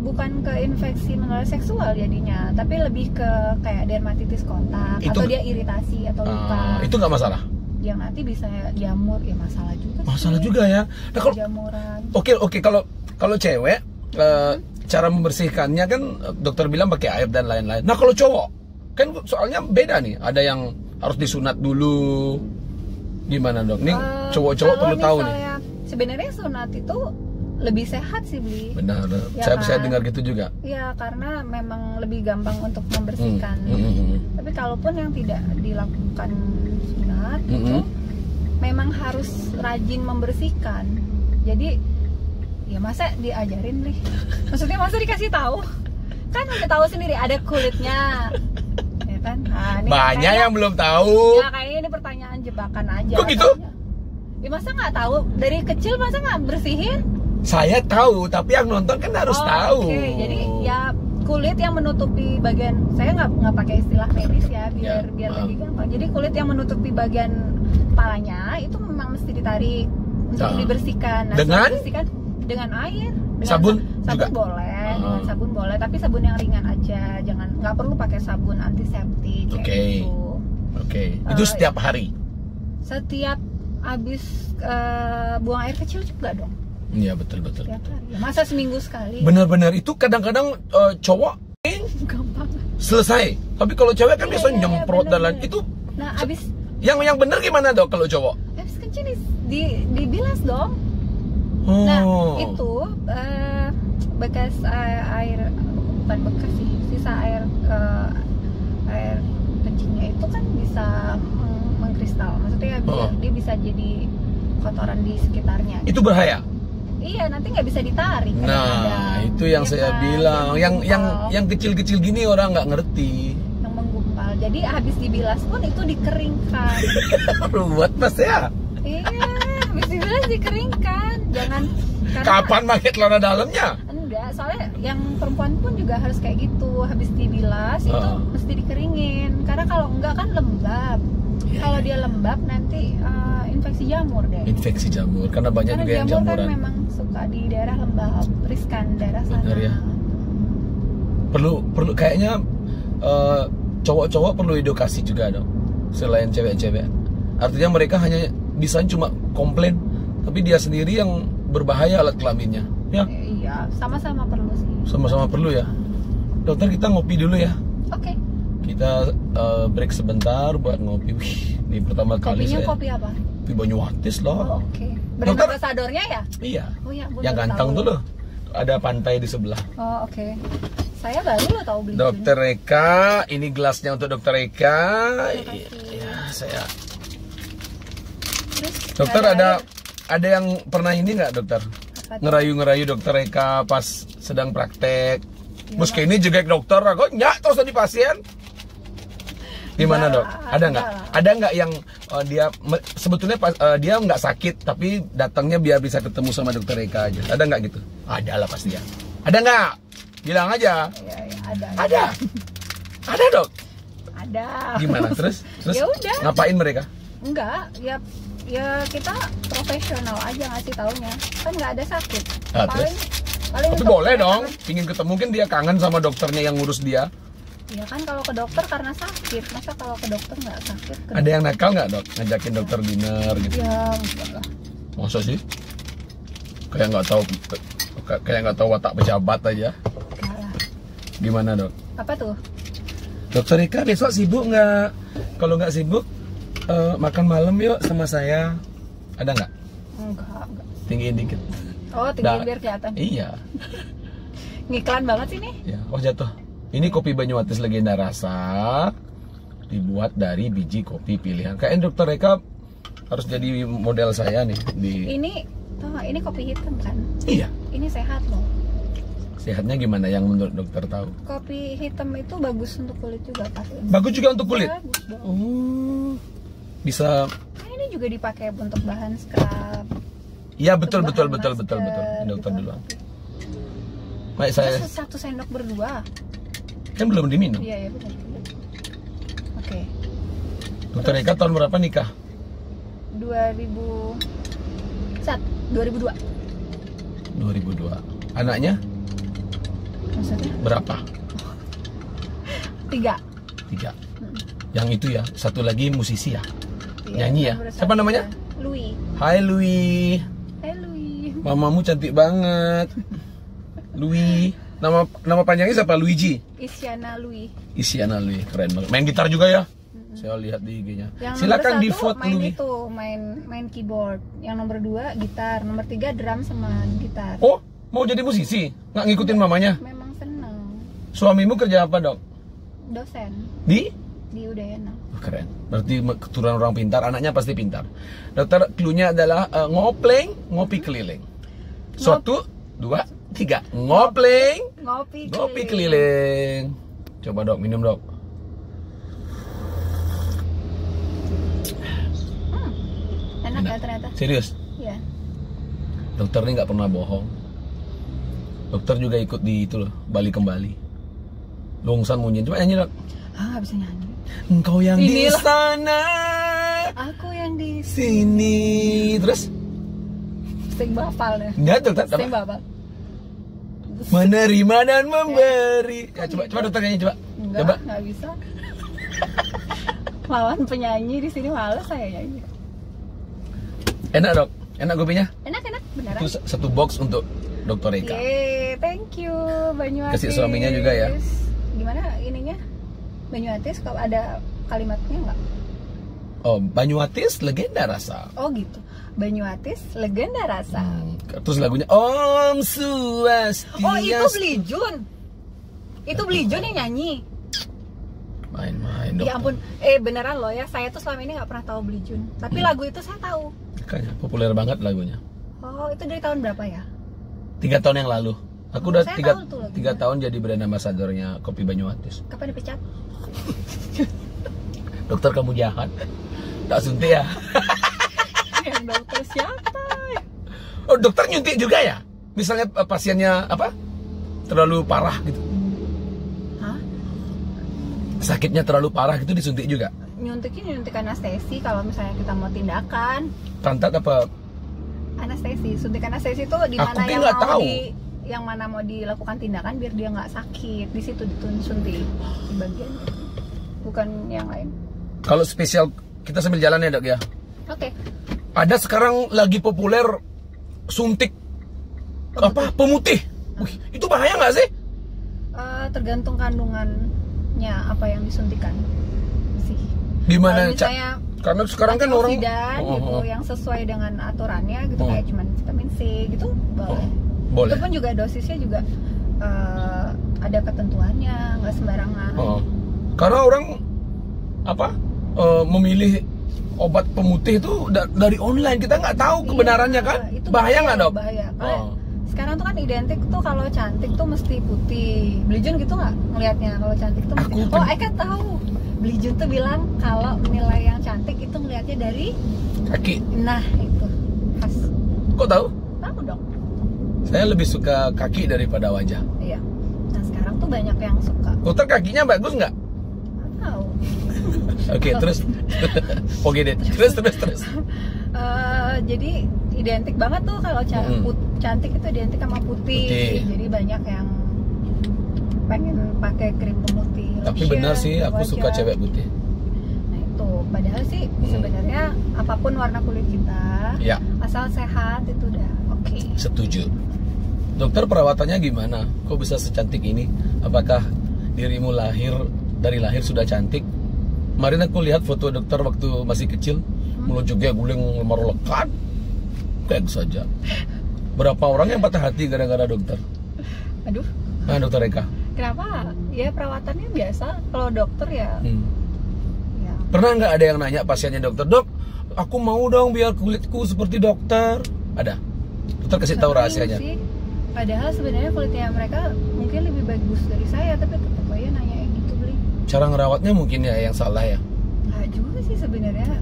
Bukan ke infeksi menular seksual jadinya, tapi lebih ke kayak dermatitis kontak, atau dia iritasi atau luka. Itu nggak masalah? Yang nanti bisa jamur, ya masalah juga sih. Masalah juga ya. Nah, kalau jamuran. Oke, kalau cewek cara membersihkannya kan dokter bilang pakai air dan lain-lain. Nah, kalau cowok kan soalnya beda nih. Ada yang harus disunat dulu. Gimana dok? Nih cowok-cowok perlu tahu nih. Sebenarnya sunat itu lebih sehat sih, Bli. Benar. Ya Saya dengar gitu juga. Iya, karena memang lebih gampang untuk membersihkan. Tapi kalaupun yang tidak dilakukan sunat itu memang harus rajin membersihkan. Jadi ya masa diajarin nih? Maksudnya masa dikasih tahu? Kan udah tahu sendiri ada kulitnya. Ya kan? Nah, banyak yang belum tahu. Ya kayaknya ini pertanyaan jebakan aja. Kok gitu? Ya masa nggak tahu? Dari kecil masa nggak bersihin? Saya tahu, tapi yang nonton kan harus tahu. Oke. Jadi ya kulit yang menutupi bagian, saya nggak pakai istilah medis ya biar lebih gampang. Jadi kulit yang menutupi bagian kepalanya itu memang mesti ditarik untuk dibersihkan. Nah, dibersihkan dengan air, dengan sabun juga? Boleh, dengan sabun boleh, tapi sabun yang ringan aja, nggak perlu pakai sabun antiseptik. Oke. Itu setiap hari? Setiap habis buang air kecil juga dong. Iya betul. Ya, masa seminggu sekali? Benar-benar itu kadang-kadang cowok gampang selesai. Tapi kalau cewek kan biasanya nyemprot dan lain itu. Nah, abis yang benar gimana dok kalau cowok? Abis kencing dibilas dong. Nah itu bekas air, bukan bekas sih, sisa air kencingnya itu kan bisa mengkristal. Maksudnya dia bisa jadi kotoran di sekitarnya. Itu bahaya? Iya, nanti nggak bisa ditarik. Nah, itu yang saya bilang. Yang kecil-kecil gini orang nggak ngerti. Yang menggumpal. Jadi habis dibilas pun itu dikeringkan. Ruwet mas ya? Iya, habis dibilas dikeringkan. Jangan. Kapan pakai celana dalamnya? Enggak, soalnya yang perempuan pun juga harus kayak gitu. Habis dibilas itu mesti dikeringin. Karena kalau enggak kan lembab. Kalau dia lembab nanti infeksi jamur deh. Infeksi jamur karena banyak juga yang jamuran. Kan memang suka di daerah lembab, riskan daerah sana. Benar ya. Perlu kayaknya cowok-cowok perlu edukasi juga dong. Selain cewek-cewek. Artinya mereka hanya bisa cuma komplain, tapi dia sendiri yang berbahaya alat kelaminnya. Ya. Iya, sama-sama perlu sih. Sama-sama perlu ya. Dokter, kita ngopi dulu ya. Oke. Kita break sebentar buat ngopi. Wih, ini pertama kali Kopinya saya. kopi apa? kopi Banyuwantis loh. Oh, oke. Brand Dokter? ambasadornya ya? Iya. Oh ya, Yang ganteng tuh loh. Ada pantai di sebelah. Oh, oke. Saya baru loh tahu beli. Dokter Eka, ini gelasnya untuk Dokter Eka. Ya, saya. Terus, Dokter ada yang pernah ini nggak dokter? Ngerayu-ngerayu Dokter Eka pas sedang praktek. Meski ini juga dokter, kok nyak terus tadi pasien. Gimana dok? Ada nggak? Ada nggak yang dia sebetulnya dia nggak sakit tapi datangnya biar bisa ketemu sama Dokter Eka aja? Ada nggak gitu? Ada lah pasti ya. Ada nggak? Bilang aja. Ya, ada. Ada. Ada dok. Ada. Gimana? Terus Ya udah. ngapain mereka? Enggak, ya kita profesional aja ngasih taunya. Kan nggak ada sakit. Ah, paling tapi untuk boleh dong. kan, Pingin ketemu mungkin dia kangen sama dokternya yang ngurus dia. ya kan kalau ke dokter karena sakit. Masa kalau ke dokter nggak sakit? Ada yang nakal nggak dok? Ngajakin dokter dinner gitu? Ya enggak lah. Masa sih? Kayak nggak tahu watak pejabat aja. Enggak lah. Gimana dok? Apa tuh? Dokter Eka besok sibuk nggak? Kalau nggak sibuk, makan malam yuk sama saya. Ada nggak? Enggak. Tinggiin dikit. Oh, tinggiin biar kelihatan. Iya. Ngiklan banget sih nih. Ya. Oh jatuh. Ini kopi Banyuwantis Legenda Rasa, dibuat dari biji kopi pilihan. Kayaknya Dokter Eka harus jadi model saya nih di. Ini kopi hitam kan? Iya. Ini sehat loh. Sehatnya gimana yang menurut dokter tahu? Kopi hitam itu bagus untuk kulit juga pasti. Bagus juga untuk kulit. Bagus dong. Oh. Bisa. Nah, ini juga dipakai untuk bahan scrub. Iya betul Untuk betul bahan betul masker, betul betul. Dokter gitu. duluan. Baik saya. Terus 1 sendok berdua. Kan belum diminum. Iya benar. Oke. Dokter Eka tahun berapa nikah? 2002. 2002. Anaknya Maksudnya? berapa? 3. 3. Yang itu ya. Satu lagi musisi ya. Iya, Nyanyi ya. nomor Siapa 1. namanya? Louis. Hai Louis. Hai Louis. Mamamu cantik banget. Louis. Nama panjangnya siapa? Luigi. Isyana Louis. Isyana Louis, keren banget. Main gitar juga ya? Saya lihat di IG-nya. Silakan di vote main Louis. itu, main keyboard. Yang nomor 2 gitar, nomor 3 drum sama gitar. Oh, mau jadi musisi? Nggak ngikutin mamanya? Memang seneng. Suamimu kerja apa dok? Dosen Di? di Udayana. Oh, keren. Berarti keturunan orang pintar, anaknya pasti pintar. Dokter, clue-nya adalah ngopleng, ngopi keliling. 1, 2, 3. Ngopleng, ngopi keliling. Coba dok, minum dok. Enak ya ternyata. Serius? Iya. Dokter ini nggak pernah bohong. Dokter juga ikut di itu loh, Bali Kembali. Longsan mau nyanyi, coba nyanyi dok. Nggak bisa nyanyi. Engkau yang di Inilah. sana, Aku yang di sini. Terus? sing bapal deh. Enggak dokter. Sing bapal. Menerima dan memberi. Ya, coba dokter nyanyi coba. Enggak, Coba. nggak bisa. Lawan penyanyi di sini males saya nyanyi. Enak dok, enak kopinya. Enak beneran. Itu 1 box untuk Dokter Eka. Yeay, thank you Banyuwantis. Kasih suaminya juga ya. Gimana ininya? Banyuwantis kalau ada kalimatnya nggak? Oh, Banyuwantis Legenda Rasa. Oh gitu. Banyuwantis Legenda Rasa. Terus lagunya Om Swastiastu. Oh itu Belijun. Itu Belijun yang nyanyi. Main-main dok. Ya ampun, beneran loh ya. Saya tuh selama ini nggak pernah tahu Belijun. Tapi lagu itu saya tahu. Kayaknya populer banget lagunya. Oh itu dari tahun berapa ya? 3 tahun yang lalu. Aku udah Saya 3 tahu tuh lagunya. 3 tahun jadi brand ambassadornya kopi Banyuwantis. Kapan dipecat? Dokter kamu jahat. Tak suntik ya. Yang dokter siapa? Oh dokter nyuntik juga ya? Misalnya pasiennya apa? Terlalu parah gitu. Hah? Sakitnya terlalu parah gitu disuntik juga. Nyuntik anestesi kalau misalnya kita mau tindakan. Pantat apa? Anestesi, suntik anestesi itu di Aku mana kan yang nggak mau tahu. yang mana mau dilakukan tindakan biar dia nggak sakit. Di situ disuntik di bagian itu. Bukan yang lain. Kalau spesial kita sambil jalan ya dok ya. Oke. Ada sekarang lagi populer suntik apa pemutih. Wih, itu bahaya nggak sih? Tergantung kandungannya apa yang disuntikan sih. Gimana Kalau misalnya Karena sekarang kan orang gitu yang sesuai dengan aturannya gitu, kayak cuman vitamin C gitu boleh. Boleh. Itu pun juga dosisnya juga ada ketentuannya, nggak sembarangan. Karena orang memilih obat pemutih itu dari online, kita nggak tahu kebenarannya kan. Itu bahaya nggak dok? Bahaya. Sekarang tuh kan identik tuh kalau cantik tuh mesti putih. Beli Jun gitu nggak ngelihatnya kalau cantik tuh mesti? Eka tahu. Beli Jun tuh bilang kalau menilai yang cantik itu ngelihatnya dari kaki. Nah itu khas. Kok tahu? Tahu dong. Saya lebih suka kaki daripada wajah. Iya. Nah sekarang tuh banyak yang suka. Dokter kakinya bagus nggak? Tahu. Oke, terus. Oke deh. Terus. Jadi identik banget tuh kalau cantik itu identik sama putih. Jadi banyak yang pengen pakai krim pemutih. Tapi benar sih, aku suka cewek putih. Nah itu, padahal sih sebenarnya apapun warna kulit kita, asal sehat itu udah oke. Setuju. Dokter, perawatannya gimana? Kok bisa secantik ini? Apakah dirimu dari lahir sudah cantik? Kemarin aku lihat foto dokter waktu masih kecil, melunjuknya guling lemar lekat, kayak saja. Berapa orang yang patah hati gara-gara dokter? Aduh. Nah, dokter Eka. Kenapa? Ya perawatannya biasa. Kalau dokter ya. Ya. Pernah nggak ada yang nanya pasiennya dokter, dok, aku mau dong biar kulitku seperti dokter? Ada. Dokter kasih tahu rahasianya. Sih. Padahal sebenarnya kulitnya mereka mungkin lebih bagus dari saya, tapi tetap aja nanya gitu beli. Cara ngerawatnya mungkin ya yang salah ya. Nggak juga sih sebenarnya.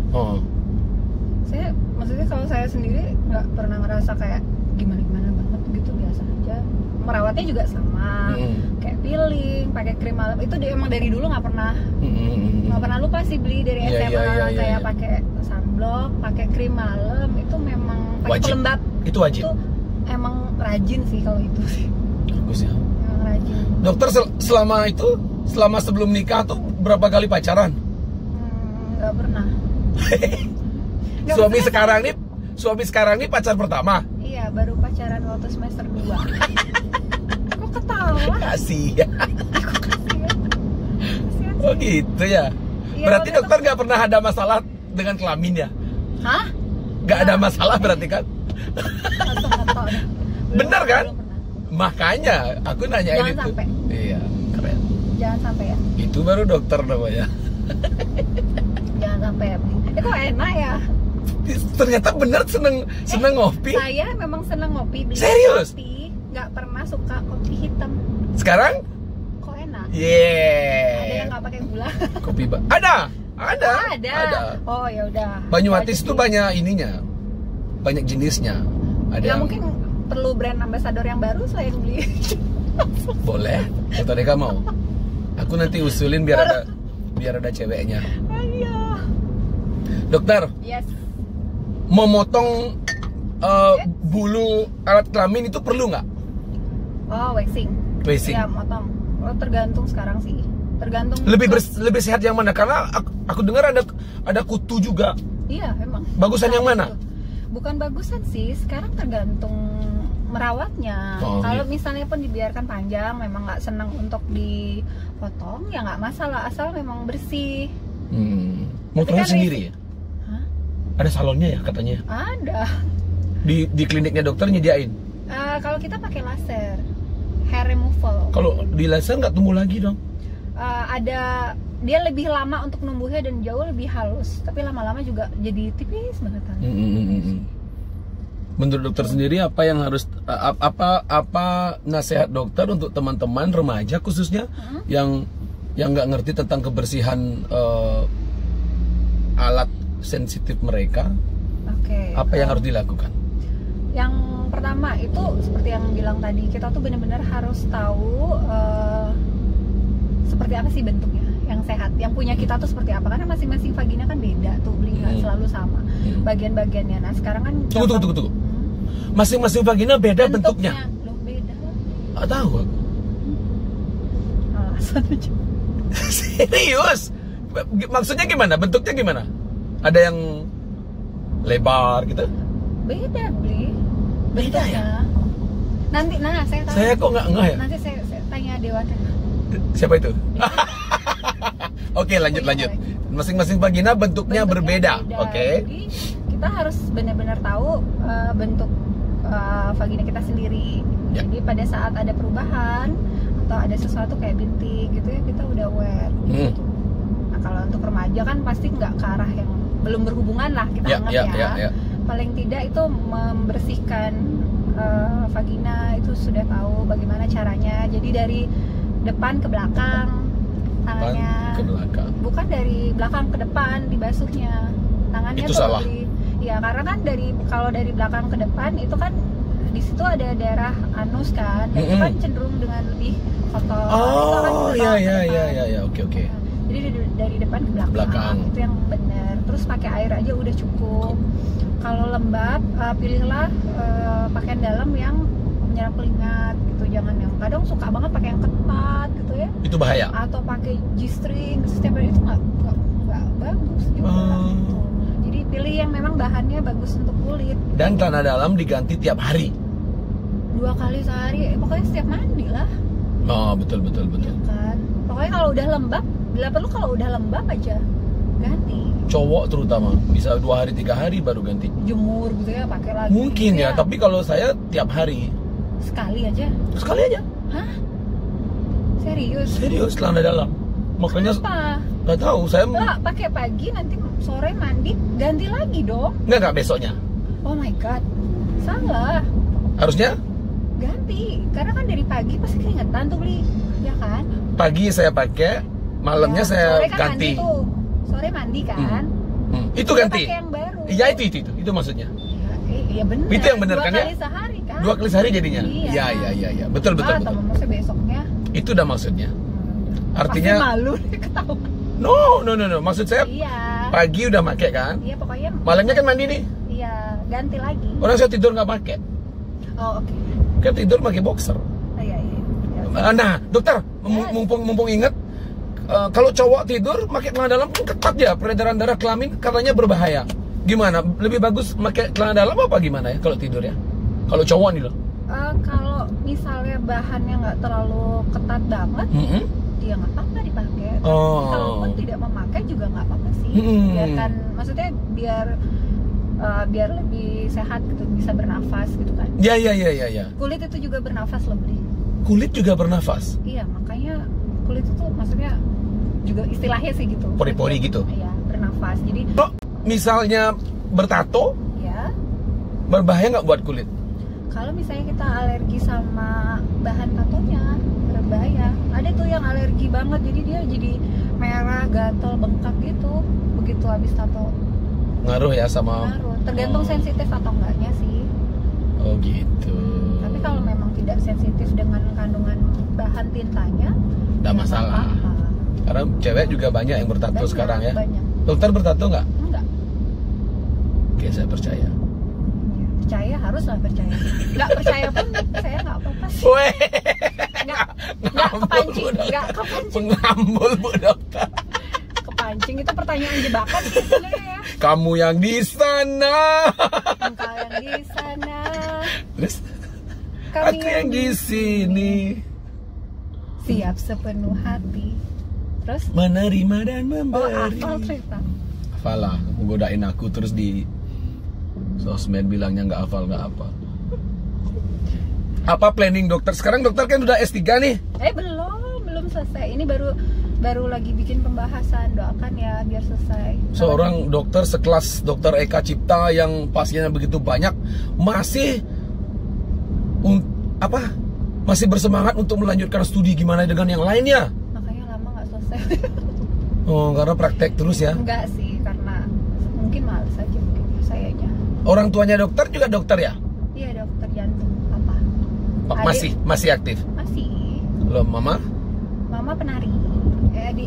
Saya maksudnya kalau saya sendiri nggak pernah ngerasa kayak gimana banget gitu, biasa aja. Merawatnya juga sama, kayak peeling, pakai krim malam itu emang dari dulu nggak pernah lupa sih beli dari SMA kayak pakai sunblock, pakai krim malam itu memang pakai pelembab. Itu wajib. Itu emang rajin sih kalau itu sih. Bagus ya. Emang rajin. Dokter selama sebelum nikah tuh berapa kali pacaran? Nggak pernah. Suami sekarang nih pacar pertama? Iya, baru pacaran waktu semester 2. Kok ketawa? Kasihan. Oh gitu ya? Berarti dokter nggak pernah ada masalah dengan kelamin ya? Hah? Nggak ada masalah berarti kan? Bener kan? Makanya aku nanyain itu. Sampai. Iya, keren. Jangan sampai ya. Itu baru dokter namanya. Jangan sampai ya. Itu enak ya. Ternyata bener seneng ngopi. Saya memang seneng ngopi. Serius? Tapi nggak pernah suka kopi hitam. Sekarang? Kok enak? Yeah. Ada yang nggak pakai gula? Kopi ada. Oh ya udah. Banyumatis itu banyak ininya, banyak jenisnya. Ada ya yang... mungkin perlu brand ambassador yang baru saya yang beli. Boleh, Dokter Eka mau. Aku nanti usulin biar ada ceweknya. Ayo. Dokter. Yes. Memotong bulu alat kelamin itu perlu nggak? Oh, waxing. Ya, motong. Oh, tergantung sekarang sih. Tergantung. Lebih sehat yang mana? Karena aku dengar ada kutu juga. Iya, emang. Bagusan yang mana? Bukan bagusan sih, sekarang tergantung merawatnya. Kalau misalnya pun dibiarkan panjang, memang nggak senang untuk dipotong, ya nggak masalah, asal memang bersih. Motongnya sendiri ya? Hah? Ada salonnya ya katanya? Ada. Di kliniknya dokter nyediain? Kalau kita pakai laser, hair removal. Kalau di laser nggak tumbuh lagi dong? Dia lebih lama untuk numbuhnya dan jauh lebih halus, tapi lama-lama juga jadi tipis banget. Menurut dokter sendiri apa yang harus apa nasihat dokter untuk teman-teman remaja khususnya yang nggak ngerti tentang kebersihan alat sensitif mereka? Apa yang harus dilakukan? Yang pertama itu seperti yang bilang tadi, kita tuh benar-benar harus tahu seperti apa sih bentuknya yang sehat, yang punya kita tuh seperti apa, karena masing-masing vagina kan beda tuh, nggak selalu sama bagian-bagiannya. Nah sekarang kan tunggu. Masing-masing vagina beda bentuknya. Loh, beda. Nggak tahu. Alasan aja. Serius? Maksudnya gimana? Bentuknya gimana? Ada yang lebar gitu? Beda, Bli. Beda ya? Nanti, saya tahu. Saya kok nggak ya? Nanti saya tanya Dewan. Siapa itu? Oke, lanjut. Masing-masing vagina bentuknya berbeda. Oke. Jadi kita harus benar-benar tahu bentuk vagina kita sendiri. Ya. Jadi pada saat ada perubahan atau ada sesuatu kayak bintik gitu ya, kita udah aware gitu. Nah, kalau untuk remaja kan pasti nggak ke arah yang belum berhubungan lah kita anggap ya. Paling tidak itu membersihkan vagina itu sudah tahu bagaimana caranya. Jadi dari depan ke belakang tangannya, ke belakang. bukan dari belakang ke depan dibasuhnya tangannya. Itu tuh salah. Ya karena kan kalau dari belakang ke depan itu kan di situ ada daerah anus kan, dan itu kan cenderung dengan lebih kotor. Oh itu kan iya, oke. Jadi dari depan ke belakang. Itu yang benar. Terus pakai air aja udah cukup. Kalau lembab, pilihlah pakaian dalam yang menyerap keringat gitu. Jangan yang kadang suka banget pakai yang ketat gitu ya. Itu bahaya. Atau pakai G-string setiap hari, itu nggak bagus juga. Gitu. Jadi pilih yang memang bahannya bagus untuk kulit. Dan celana dalam diganti tiap hari. 2 kali sehari, pokoknya setiap mandi lah. Oh betul. Ya kan. Pokoknya kalau udah lembab, bila perlu kalau udah lembab aja ganti. Cowok terutama bisa 2 hari 3 hari baru ganti. Jemur gitu ya, pakai lagi. Mungkin gitu ya, tapi kalau saya tiap hari. Sekali aja. Sekali aja. Hah? Serius? Serius celana dalam. Makanya Kenapa? nggak tahu saya. Lah, pakai pagi nanti sore mandi ganti lagi dong. Nggak besoknya. Oh my god. Salah. Harusnya Ganti. Karena kan dari pagi pasti keringetan tuh, Bli. Ya kan? pagi saya pakai, malamnya Ya, saya sore kan ganti. Mandi tuh. Sore mandi kan? Itu Udah ganti. pakai yang baru. Iya itu maksudnya. Iya benar. Itu yang benar kan ya? 2 kali sehari kan? 2 kali sehari jadinya. Iya. Iya. Betul. Atau maksudnya besoknya. Itu udah maksudnya. Artinya Pasti malu deh ketahuan. no. Maksud saya Iya. pagi udah pakai kan? Iya pokoknya. Malamnya kan mandi nih. Iya, ganti lagi. Orang saya tidur nggak pakai. Oh, oke. Kan tidur pakai boxer. Oh, iya. Nah, dokter, mumpung ingat, kalau cowok tidur pakai celana dalam kan ketat ya, peredaran darah kelamin katanya berbahaya. Gimana? Lebih bagus pakai celana dalam apa gimana ya kalau tidur ya? Kalau cowok nih loh. Kalau misalnya bahannya nggak terlalu ketat banget, ya nggak apa-apa dipakai. Kalaupun tidak memakai juga nggak apa-apa sih. Biarkan, maksudnya biar lebih sehat gitu, bisa bernafas gitu kan. Ya. Kulit itu juga bernafas lebih. Kulit juga bernafas. Iya, makanya kulit itu maksudnya juga istilahnya sih gitu. Pori-pori gitu. Iya, bernafas. Jadi Kalau misalnya bertato, ya, berbahaya nggak buat kulit? kalau misalnya kita alergi sama bahan tatonya, berbahaya. Ada tuh yang alergi banget, jadi dia jadi merah, gatal, bengkak gitu begitu habis tato. Ngaruh ya sama. Ngaruh. Tergantung sensitif atau enggaknya sih. Oh gitu. Tapi kalau memang tidak sensitif dengan kandungan bahan tintanya, Nggak ya masalah. apa-apa. Karena cewek juga banyak yang bertato Banyak, sekarang ya. banyak. Dokter bertato nggak? Enggak. Oke, saya percaya. Ya, percaya, haruslah percaya. Nggak percaya pun saya nggak apa-apa sih. Weh, Nggak kepancing, nggak kepancing. Pengambul Bu Dokter. Kepancing itu pertanyaan jebakan sebenarnya ya. Kamu yang di sana. Engkau yang di sana, Terus kami aku yang di sini. siap sepenuh hati. Terus Menerima dan hafal memberi. cerita. Hafalah, menggodain aku terus di sosmed bilangnya nggak hafal nggak apa. Apa planning dokter? Sekarang dokter kan udah S3 nih. Belum selesai. Ini baru lagi bikin pembahasan. Doakan ya biar selesai. Seorang dokter sekelas Dokter Eka Cipta yang pasiennya begitu banyak masih masih bersemangat untuk melanjutkan studi, gimana dengan yang lainnya? Makanya lama nggak selesai. Oh, karena praktek terus ya? Enggak sih, karena mungkin males aja mungkin sayanya. Orang tuanya dokter juga dokter ya? Iya, dokter jantung. Apa? Masih aktif? Masih. Loh, mama? Mama penari. Di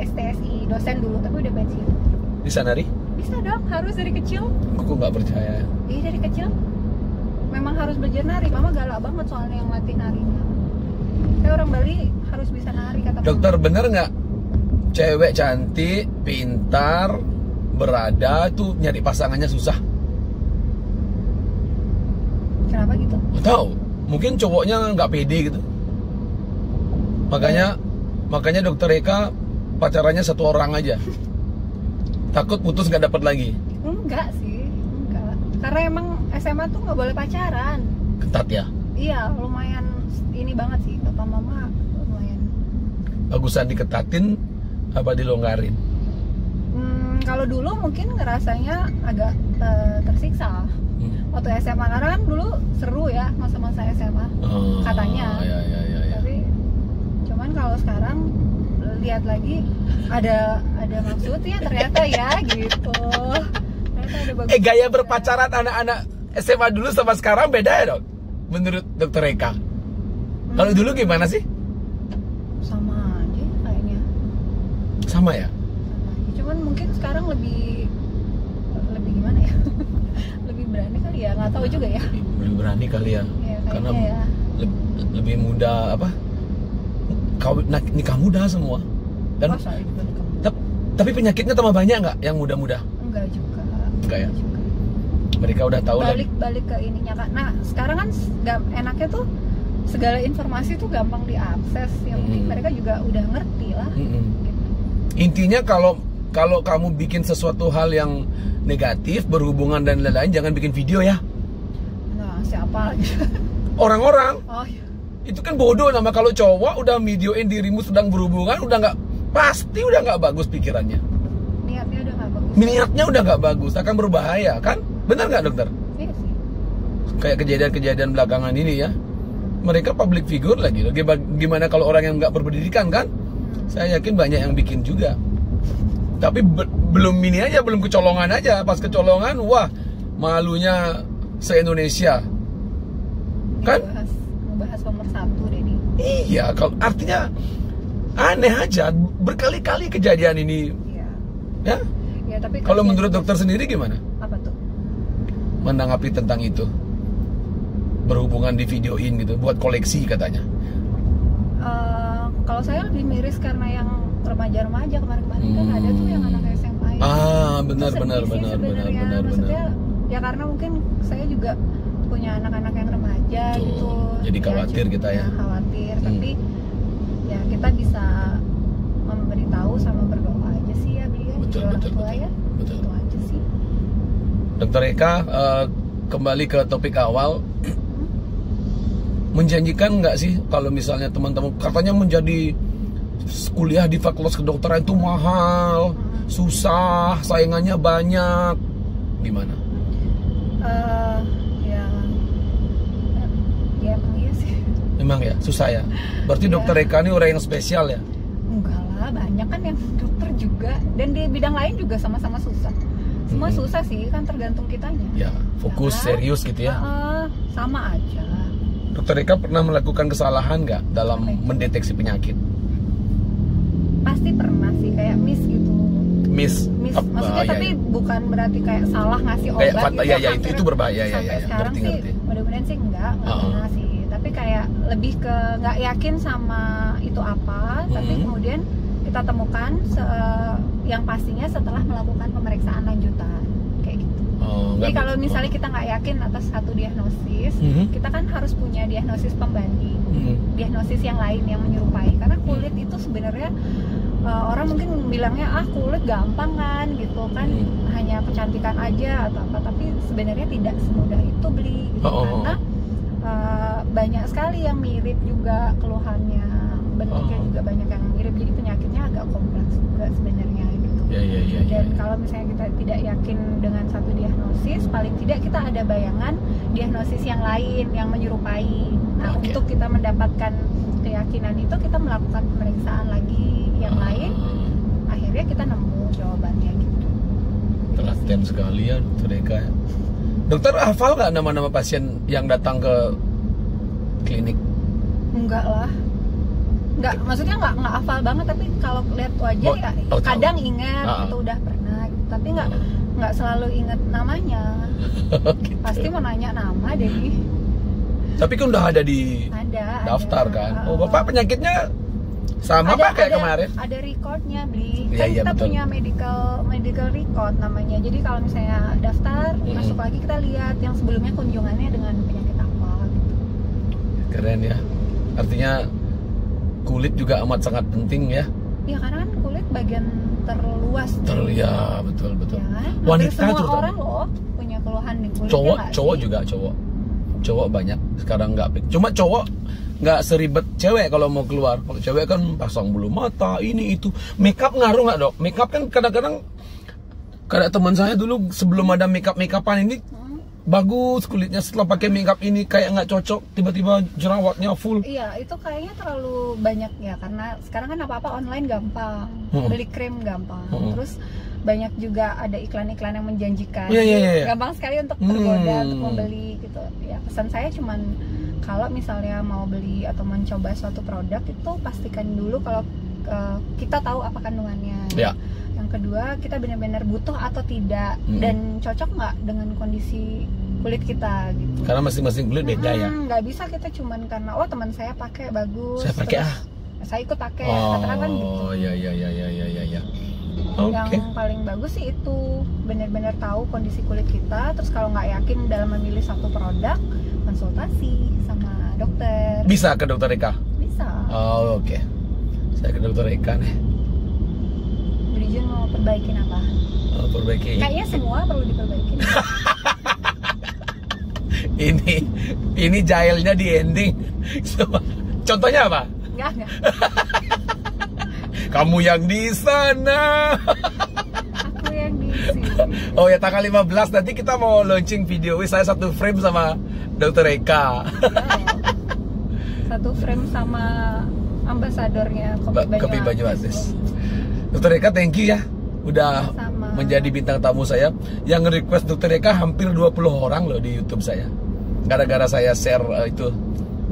STSI, dosen dulu tapi udah pensiun. Bisa nari? Bisa dong, harus dari kecil. Aku nggak percaya. Iya, dari kecil. Memang harus belajar nari. Mama galak banget soalnya yang latih narinya. Kayak orang Bali harus bisa nari kata Dokter, mama. bener nggak cewek cantik, pintar, berada tuh nyari pasangannya susah? Kenapa gitu? Nggak tahu. Mungkin cowoknya nggak pede gitu. Makanya dokter Eka pacarannya 1 orang aja. Takut putus nggak dapat lagi? Enggak sih, enggak. Karena emang SMA tuh nggak boleh pacaran. Ketat ya? Iya, lumayan ini banget sih, papa mama lumayan. Bagusan diketatin apa dilonggarin? Kalau dulu mungkin ngerasanya agak tersiksa waktu SMA, karena kan dulu seru ya masa-masa SMA katanya. Ya. Tapi cuman kalau sekarang lihat lagi ada maksudnya ternyata ya gitu. Ternyata ada bagus. Gaya berpacaran anak-anak SMA dulu sama sekarang beda ya dok? Menurut Dokter Eka. Kalau dulu gimana sih? Sama aja kayaknya. Sama ya? Cuman mungkin sekarang lebih gimana ya? Lebih berani kali ya, nggak tahu juga ya. Lebih berani kali ya. Ya Karena ya. lebih muda apa? Nikah muda semua. Dan Masa juga nikah muda? tapi penyakitnya tambah banyak nggak yang muda-muda? Enggak juga. Enggak ya? Juga. Mereka udah tahu lah. Balik ke ininya kan. Nah sekarang kan enaknya tuh segala informasi tuh gampang diakses. Yang penting mereka juga udah ngerti lah. Gitu. Intinya kalau kamu bikin sesuatu hal yang negatif, berhubungan dan lain-lain, jangan bikin video ya. Nah, siapa lagi? Orang-orang Oh iya. itu kan bodoh. Nama kalau cowok udah videoin dirimu sedang berhubungan, pasti udah nggak bagus pikirannya. Niatnya udah nggak bagus. Niatnya udah nggak bagus, akan berbahaya kan? Benar nggak dokter? Iya sih. Kayak kejadian-kejadian belakangan ini ya. Mereka public figure lagi. Gimana kalau orang yang nggak berpendidikan kan? Saya yakin banyak yang bikin juga. Tapi belum ini aja, belum kecolongan aja. Pas kecolongan, wah malunya se-Indonesia. Kan? Membahas nomor 1 deh nih. Iya, kalau artinya aneh aja. Berkali-kali kejadian ini. Iya. Ya? Ya, tapi Kalau menurut dokter sendiri gimana? apa tuh? Menanggapi tentang itu? Berhubungan di videoin gitu, buat koleksi katanya. Kalau saya lebih miris karena yang remaja-remaja kemarin-kemarin kan ada tuh yang anak SMA. Benar. Maksudnya ya karena mungkin saya juga punya anak-anak yang remaja gitu. Jadi khawatir ya, kita ya. Khawatir, tapi ya kita bisa memberitahu sama berdoa aja sih ya beliau. Betul. Itu aja sih. Dokter Eka, kembali ke topik awal. Menjanjikan nggak sih kalau misalnya teman-teman katanya menjadi kuliah di fakultas kedokteran itu mahal, susah, saingannya banyak, gimana? Ya emang iya sih. Memang ya, susah ya. Berarti Dokter Eka ini orang yang spesial ya? Enggak lah, banyak kan yang dokter juga, dan di bidang lain juga sama-sama susah. Semua susah sih, kan tergantung kitanya. Ya, fokus, serius gitu ya. Sama aja. Dokter Eka pernah melakukan kesalahan nggak dalam mendeteksi penyakit? Pasti pernah sih, kayak miss gitu. Miss Maksudnya tapi bukan berarti kayak salah ngasih obat gitu. Ya, itu berbahaya ya. Sekarang Ngerti. Mudah-mudahan sih enggak pernah sih. Tapi kayak lebih ke nggak yakin sama itu apa, tapi kemudian kita temukan yang pastinya setelah melakukan pemeriksaan lanjutan kayak gitu. Jadi kalau misalnya kita nggak yakin atas satu diagnosis, kita kan harus punya diagnosis pembanding, diagnosis yang lain yang menyerupai. Karena kulit itu sebenarnya orang mungkin bilangnya kulit gampang kan gitu kan, hanya kecantikan aja atau apa, tapi sebenarnya tidak semudah itu beli gitu. Karena banyak sekali yang mirip juga keluhannya, bentuknya juga banyak yang mirip, jadi penyakitnya agak kompleks juga sebenarnya gitu. Dan kalau misalnya kita tidak yakin dengan satu diagnosis, paling tidak kita ada bayangan diagnosis yang lain yang menyerupai. Nah, untuk kita mendapatkan keyakinan itu, kita melakukan pemeriksaan lagi yang lain, akhirnya kita nemu jawabannya gitu. Telaten sekali ya Dokter Eka. Dokter hafal nggak nama-nama pasien yang datang ke klinik? Enggak lah. Enggak, maksudnya enggak hafal banget, tapi kalau lihat wajah ya kadang ingat itu udah pernah, tapi enggak selalu ingat namanya. Gitu. Pasti mau nanya nama deh. Tapi kan udah ada di daftar kan. Bapak penyakitnya sama Pak kayak kemarin? Ada recordnya beli. Kan kita betul. punya medical record namanya. Jadi kalau misalnya daftar, masuk lagi kita lihat yang sebelumnya kunjungannya dengan penyakit apa gitu. Keren ya. Artinya kulit juga amat sangat penting ya. Ya karena kan kulit bagian terluas. Ya, betul. Ya kan? Wanita semua terutama. orang loh punya keluhan di kulit. Cowok juga cowok banyak sekarang nggak. Cuma cowok nggak seribet cewek kalau mau keluar. Kalau cewek kan pasang bulu mata, ini itu. Makeup ngaruh nggak, Dok? Makeup kan kadang-kadang kayak teman saya dulu sebelum ada makeup-makeupan ini bagus kulitnya, setelah pakai makeup ini kayak nggak cocok, tiba-tiba jerawatnya full. Iya, itu kayaknya terlalu banyak ya, karena sekarang kan apa-apa online gampang, beli krim gampang, terus banyak juga ada iklan-iklan yang menjanjikan, gampang sekali untuk tergoda untuk membeli gitu. Ya pesan saya cuman kalau misalnya mau beli atau mencoba suatu produk itu pastikan dulu kalau kita tahu apa kandungannya. Ya. Yang kedua, kita benar-benar butuh atau tidak dan cocok nggak dengan kondisi kulit kita gitu. Karena masing-masing kulit beda ya. Nggak bisa kita cuman karena teman saya pakai bagus. Saya pakai saya ikut pakai. Katakan kan gitu. Oh ya. Yang paling bagus sih itu benar-benar tahu kondisi kulit kita. Terus kalau nggak yakin dalam memilih satu produk, konsultasi sama dokter. Bisa ke dokter Eka? Bisa. Oh, oke. Saya ke dokter Eka nih. Jun mau perbaikin apa? Perbaiki. Kayaknya semua perlu diperbaiki. ini jahilnya di ending. Contohnya apa? Enggak. Kamu yang di sana. Aku yang di sini. Oh ya, tanggal 15 nanti kita mau launching video. Saya satu frame sama dokter Eka. Satu frame sama ambasadornya Kopi Banyumatis. Dokter Eka, thank you ya, udah menjadi bintang tamu saya. Yang nge-request Dokter Eka hampir 20 orang loh di YouTube saya. Gara-gara saya share itu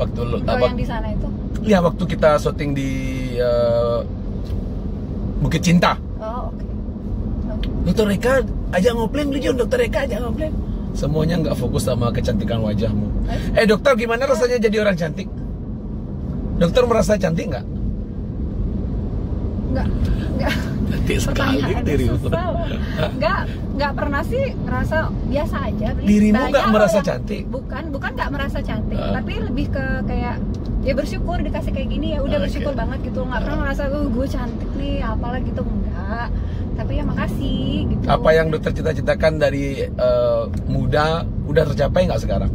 waktu yang di sana itu. Ya, waktu kita syuting di Bukit Cinta. Oh, oke. Dokter Eka aja ngopleng, Dokter Eka aja ngopleng. Semuanya nggak fokus sama kecantikan wajahmu. Dokter, gimana rasanya jadi orang cantik? Dokter merasa cantik nggak? Enggak. Cantik sekali dirimu. Enggak pernah sih ngerasa biasa aja. Dirimu nggak merasa cantik? Bukan nggak merasa cantik, tapi lebih ke kayak ya bersyukur dikasih kayak gini, ya udah bersyukur banget gitu. Nggak pernah ngerasa gue cantik nih apalah gitu, enggak. Tapi ya makasih gitu. Apa yang dokter cita-citakan dari muda udah tercapai nggak sekarang?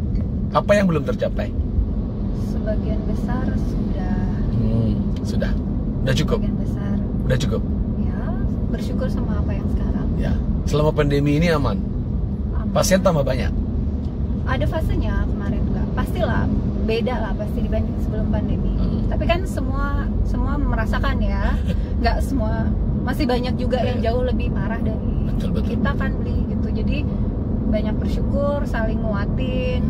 Apa yang belum tercapai? Sebagian besar sudah. Udah cukup. Sebagian besar. Udah cukup. Ya, bersyukur sama apa yang sekarang. Ya, selama pandemi ini aman. Pasien tambah banyak. Ada fasenya kemarin enggak. Pastilah beda lah pasti dibanding sebelum pandemi. Tapi kan semua merasakan ya. Enggak semua, masih banyak juga yang jauh lebih parah dari kita kan beli gitu. Jadi banyak bersyukur, saling nguatin.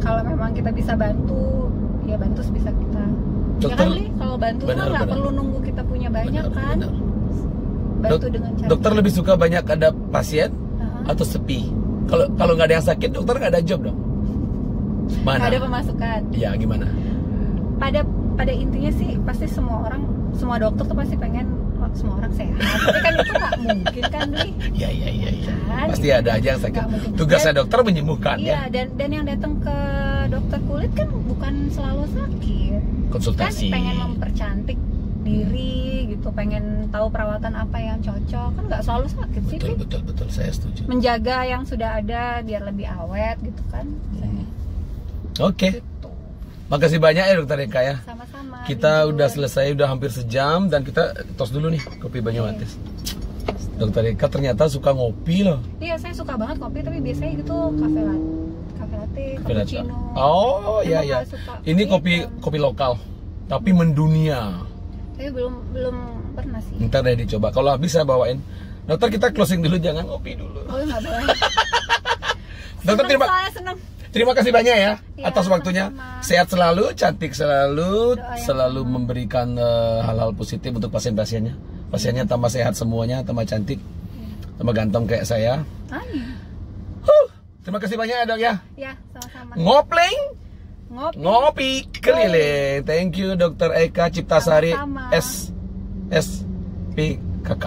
Kalau memang kita bisa bantu, ya bantu sebisa kita. Ya kan Li, kalau bantu kan nggak perlu nunggu kita punya banyak kan. Bantu dengan cara. Dokter lebih suka banyak ada pasien atau sepi? Kalau nggak ada yang sakit, dokter nggak ada job dong. Mana? Nggak ada pemasukan. Iya, gimana? Pada intinya sih pasti semua dokter tuh pasti pengen semua orang sehat. Tapi kan itu nggak mungkin kan Li? Iya. Kan? Pasti ada aja yang sakit. Tugasnya dokter menyembuhkan ya. Iya, dan yang datang ke dokter kulit kan bukan selalu sakit. Konsultasi. Kan pengen mempercantik diri gitu, pengen tahu perawatan apa yang cocok, kan nggak selalu sakit sih. Betul, saya setuju. Menjaga yang sudah ada biar lebih awet gitu kan. Oke. Gitu. Makasih banyak ya Dokter Eka ya. Sama-sama. Kita udah selesai, udah hampir sejam, dan kita tos dulu nih kopi Banyumatis. Dokter Eka ternyata suka ngopi loh. Iya, saya suka banget kopi, tapi biasanya gitu kafe latte, cappuccino. Oh iya. Ini kopi lokal, tapi mendunia. Saya belum pernah sih. Ntar deh dicoba. Kalau habis saya bawain. Dokter, kita closing dulu, jangan ngopi dulu. Oh nggak boleh. Dokter, terima kasih banyak ya atas waktunya. Sama. Sehat selalu, cantik selalu, selalu memberikan hal-hal positif untuk pasien-pasiennya. Pasiennya tambah sehat semuanya, tambah cantik, tambah ganteng kayak saya. Terima kasih banyak ya Dok ya. Ya, sama-sama. Ngopi keliling. Thank you Dokter Eka Ciptasari Sama-sama. SPKK.